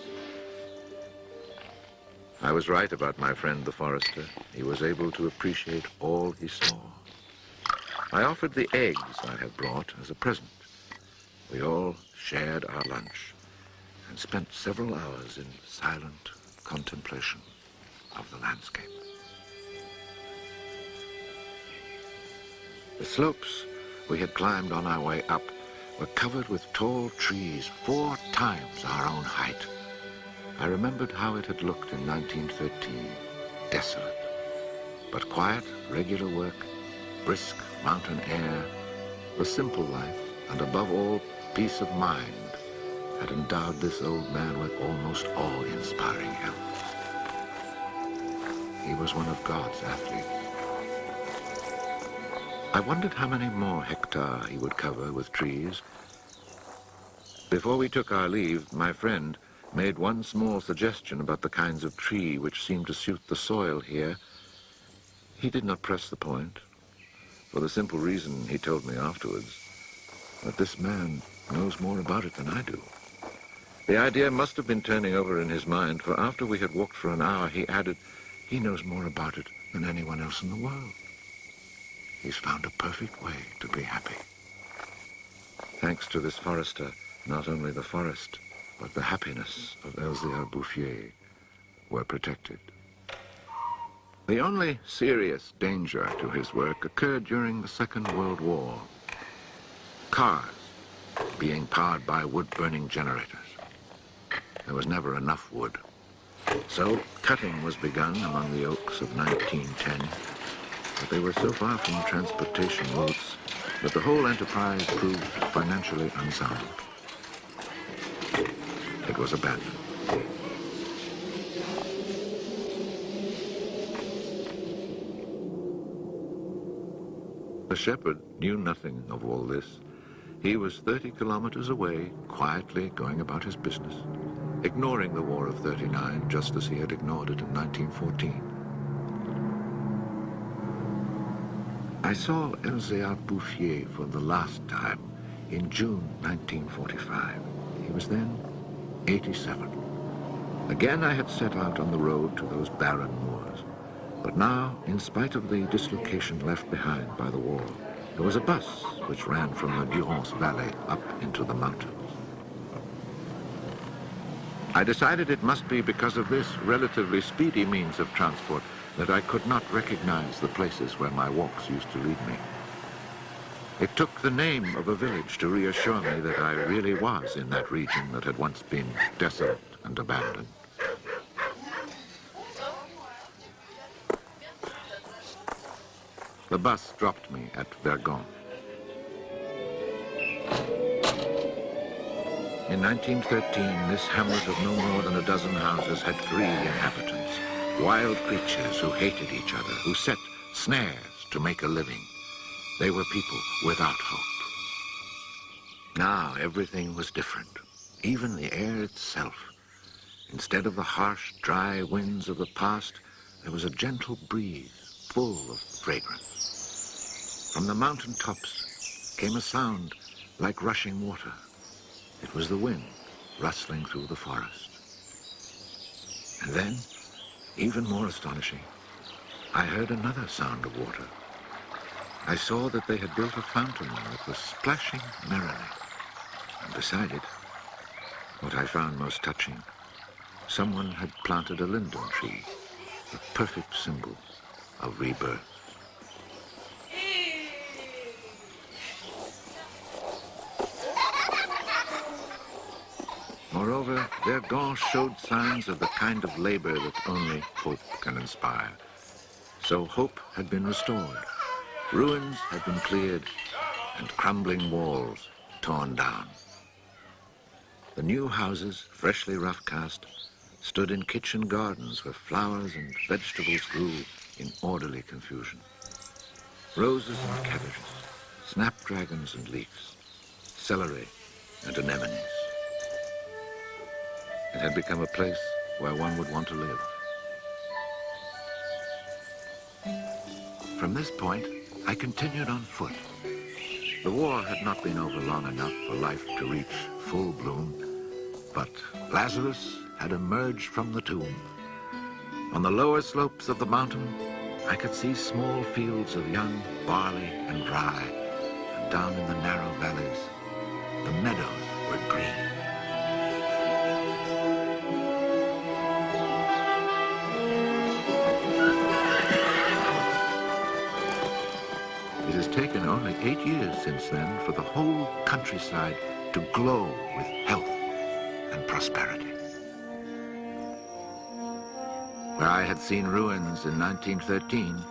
I was right about my friend the forester. He was able to appreciate all he saw. I offered the eggs I had brought as a present. We all shared our lunch and spent several hours in silent contemplation of the landscape. The slopes we had climbed on our way up were covered with tall trees 4 times our own height. I remembered how it had looked in 1913, desolate, but quiet, regular work, brisk mountain air, the simple life, and above all, peace of mind, had endowed this old man with almost awe-inspiring health. He was one of God's athletes. I wondered how many more hectares he would cover with trees. Before we took our leave, my friend made one small suggestion about the kinds of tree which seemed to suit the soil here. He did not press the point, for the simple reason, he told me afterwards, that this man knows more about it than I do. The idea must have been turning over in his mind, for after we had walked for an hour, he added, he knows more about it than anyone else in the world. He's found a perfect way to be happy. Thanks to this forester, not only the forest, but the happiness of Elzéar Bouffier were protected. The only serious danger to his work occurred during the Second World War. Cars being powered by wood-burning generators. There was never enough wood. So cutting was begun among the oaks of 1910, but they were so far from transportation routes that the whole enterprise proved financially unsound. It was abandoned. The shepherd knew nothing of all this. He was 30 kilometers away, quietly going about his business, ignoring the War of '39 just as he had ignored it in 1914. I saw Elzéar Bouffier for the last time in June 1945. He was then 87. Again I had set out on the road to those barren moors. But now, in spite of the dislocation left behind by the war, there was a bus which ran from the Durance Valley up into the mountains. I decided it must be because of this relatively speedy means of transport that I could not recognize the places where my walks used to lead me. It took the name of a village to reassure me that I really was in that region that had once been desolate and abandoned. The bus dropped me at Vergon. In 1913, this hamlet of no more than a dozen houses had 3 inhabitants, wild creatures who hated each other, who set snares to make a living. They were people without hope. Now everything was different, even the air itself. Instead of the harsh, dry winds of the past, there was a gentle breeze full of fragrance. From the mountain tops came a sound like rushing water. It was the wind rustling through the forest. And then, even more astonishing, I heard another sound of water. I saw that they had built a fountain that was splashing merrily. And beside it, what I found most touching, someone had planted a linden tree, a perfect symbol of rebirth. Moreover, Vergon showed signs of the kind of labor that only hope can inspire. So hope had been restored. Ruins had been cleared and crumbling walls torn down. The new houses, freshly rough-cast, stood in kitchen gardens where flowers and vegetables grew in orderly confusion. Roses and cabbages, snapdragons and leeks, celery and anemones. It had become a place where one would want to live. From this point, I continued on foot. The war had not been over long enough for life to reach full bloom, but Lazarus had emerged from the tomb. On the lower slopes of the mountain, I could see small fields of young barley and rye, and down in the narrow valleys, the meadows were green. It has taken only 8 years since then for the whole countryside to glow with health and prosperity. Where I had seen ruins in 1913,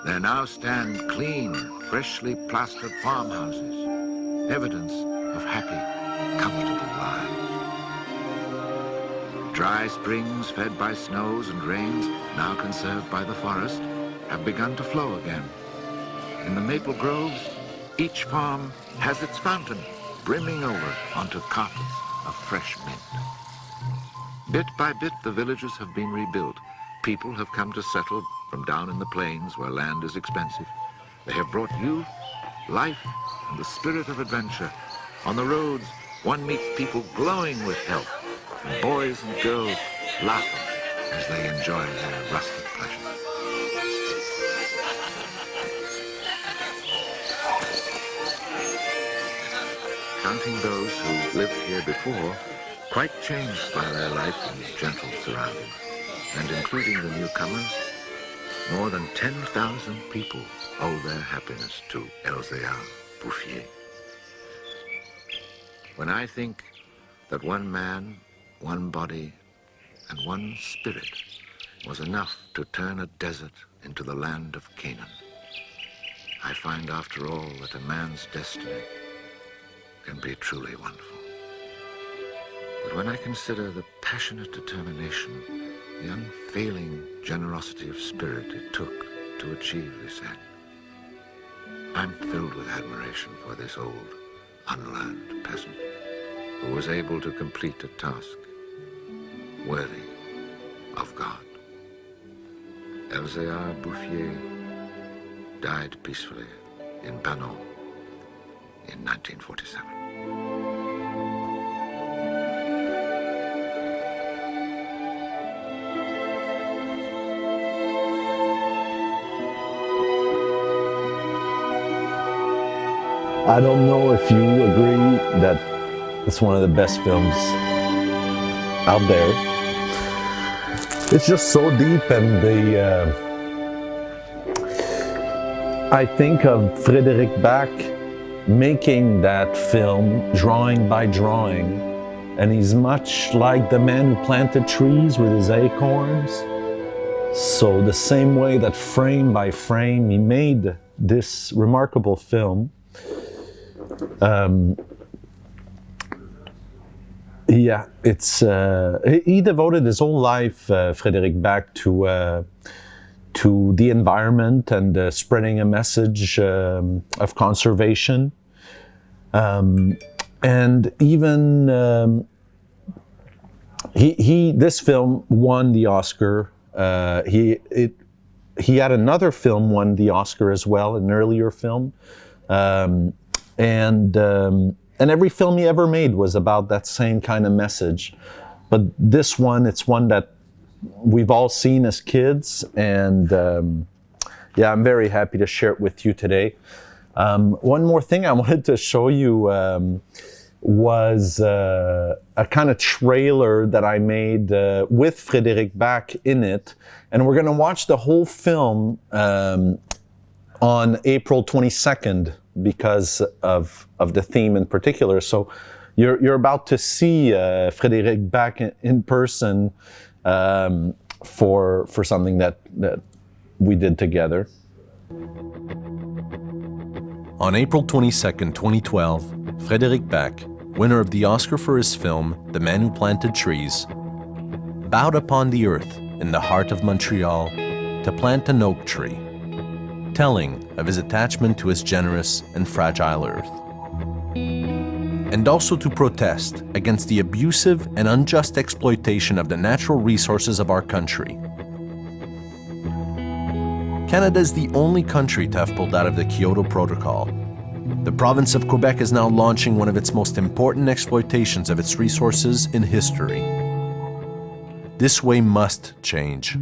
there now stand clean, freshly plastered farmhouses, evidence of happy, comfortable lives. Dry springs fed by snows and rains, now conserved by the forest, have begun to flow again. In the maple groves, each farm has its fountain brimming over onto carpets of fresh mint. Bit by bit, the villages have been rebuilt. People have come to settle from down in the plains where land is expensive. They have brought youth, life, and the spirit of adventure. On the roads, one meets people glowing with health, and boys and girls laughing as they enjoy their rustic pleasures. Counting those who lived here before, quite changed by their life in gentle surroundings, and including the newcomers, more than 10,000 people owe their happiness to Elzéar Bouffier. When I think that one man, one body, and one spirit was enough to turn a desert into the land of Canaan, I find after all that a man's destiny can be truly wonderful. But when I consider the passionate determination, the unfailing generosity of spirit it took to achieve this end, I'm filled with admiration for this old, unlearned peasant who was able to complete a task worthy of God. Elzéar Bouffier died peacefully in Banon in 1947. I don't know if you agree that it's one of the best films out there. It's just so deep, and I think of Frédéric Back making that film drawing by drawing, and he's much like the man who planted trees with his acorns. So the same way that frame by frame he made this remarkable film, yeah, it's he devoted his whole life, Frédéric Back, to the environment and spreading a message of conservation, and even this film won the Oscar. He had another film won the Oscar as well, an earlier film, and every film he ever made was about that same kind of message. But this one, it's one that we've all seen as kids, and yeah, I'm very happy to share it with you today. One more thing I wanted to show you was a kind of trailer that I made with Frédéric Back in it, and we're going to watch the whole film on April 22nd because of the theme in particular. So you're about to see Frédéric Back in person for something that we did together. On April 22nd, 2012, Frédéric Back, winner of the Oscar for his film The Man Who Planted Trees, bowed upon the earth in the heart of Montreal to plant an oak tree, telling of his attachment to his generous and fragile earth, and also to protest against the abusive and unjust exploitation of the natural resources of our country. Canada is the only country to have pulled out of the Kyoto Protocol. The province of Quebec is now launching one of its most important exploitations of its resources in history. This way must change.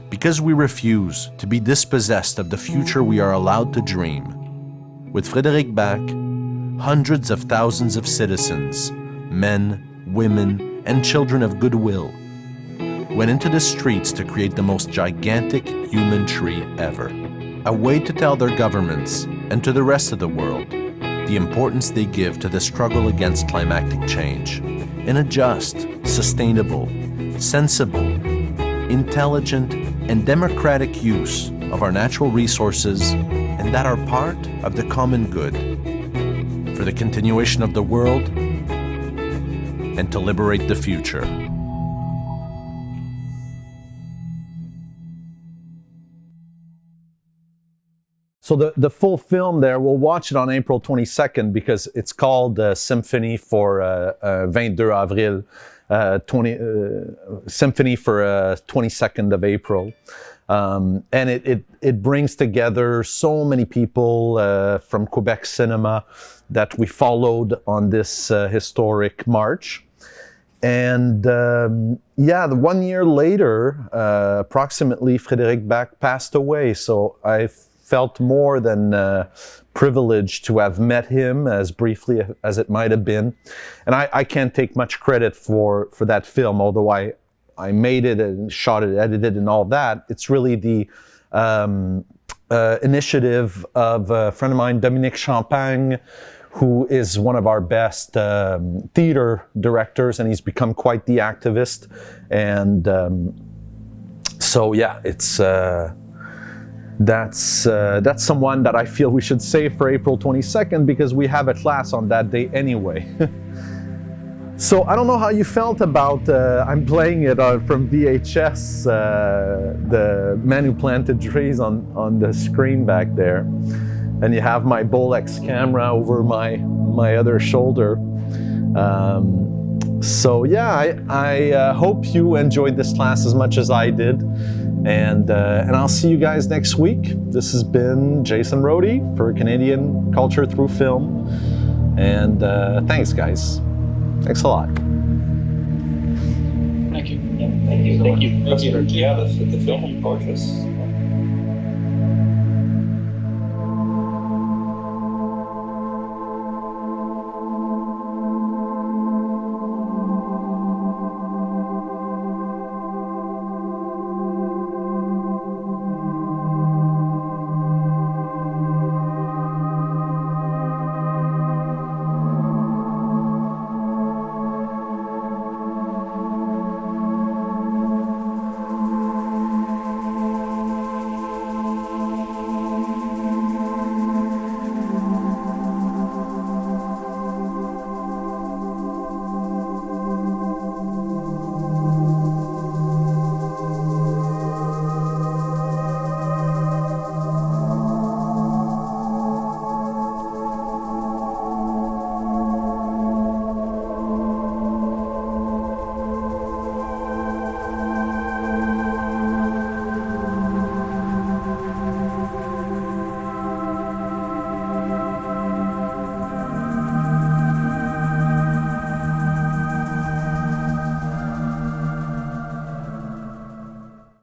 Because we refuse to be dispossessed of the future we are allowed to dream, with Frédéric Back, hundreds of thousands of citizens, men, women, and children of goodwill, went into the streets to create the most gigantic human tree ever. A way to tell their governments and to the rest of the world the importance they give to the struggle against climatic change in a just, sustainable, sensible, intelligent, and democratic use of our natural resources, and that are part of the common good, for the continuation of the world and to liberate the future. So the full film there, we'll watch it on April 22nd because it's called Symphony for 22 Avril, Symphony for 22nd of April. And it brings together so many people from Quebec cinema that we followed on this historic march. And yeah, 1 year later, approximately, Frédéric Back passed away. So I felt more than privileged to have met him, as briefly as it might have been. And I can't take much credit for that film, although I made it and shot it, edited and all that. It's really the initiative of a friend of mine, Dominique Champagne, who is one of our best theater directors, and he's become quite the activist. And so yeah, it's that's someone that I feel we should save for April 22nd because we have a class on that day anyway. So I don't know how you felt about, I'm playing it from VHS, the Man Who Planted Trees on the screen back there. And you have my Bolex camera over my other shoulder. So yeah, I hope you enjoyed this class as much as I did. And I'll see you guys next week. This has been Jason Rohde for Canadian Culture Through Film. And thanks, guys. Thanks a lot. Thank you. Yeah, thank you. Thank you. Do you have the film purchase?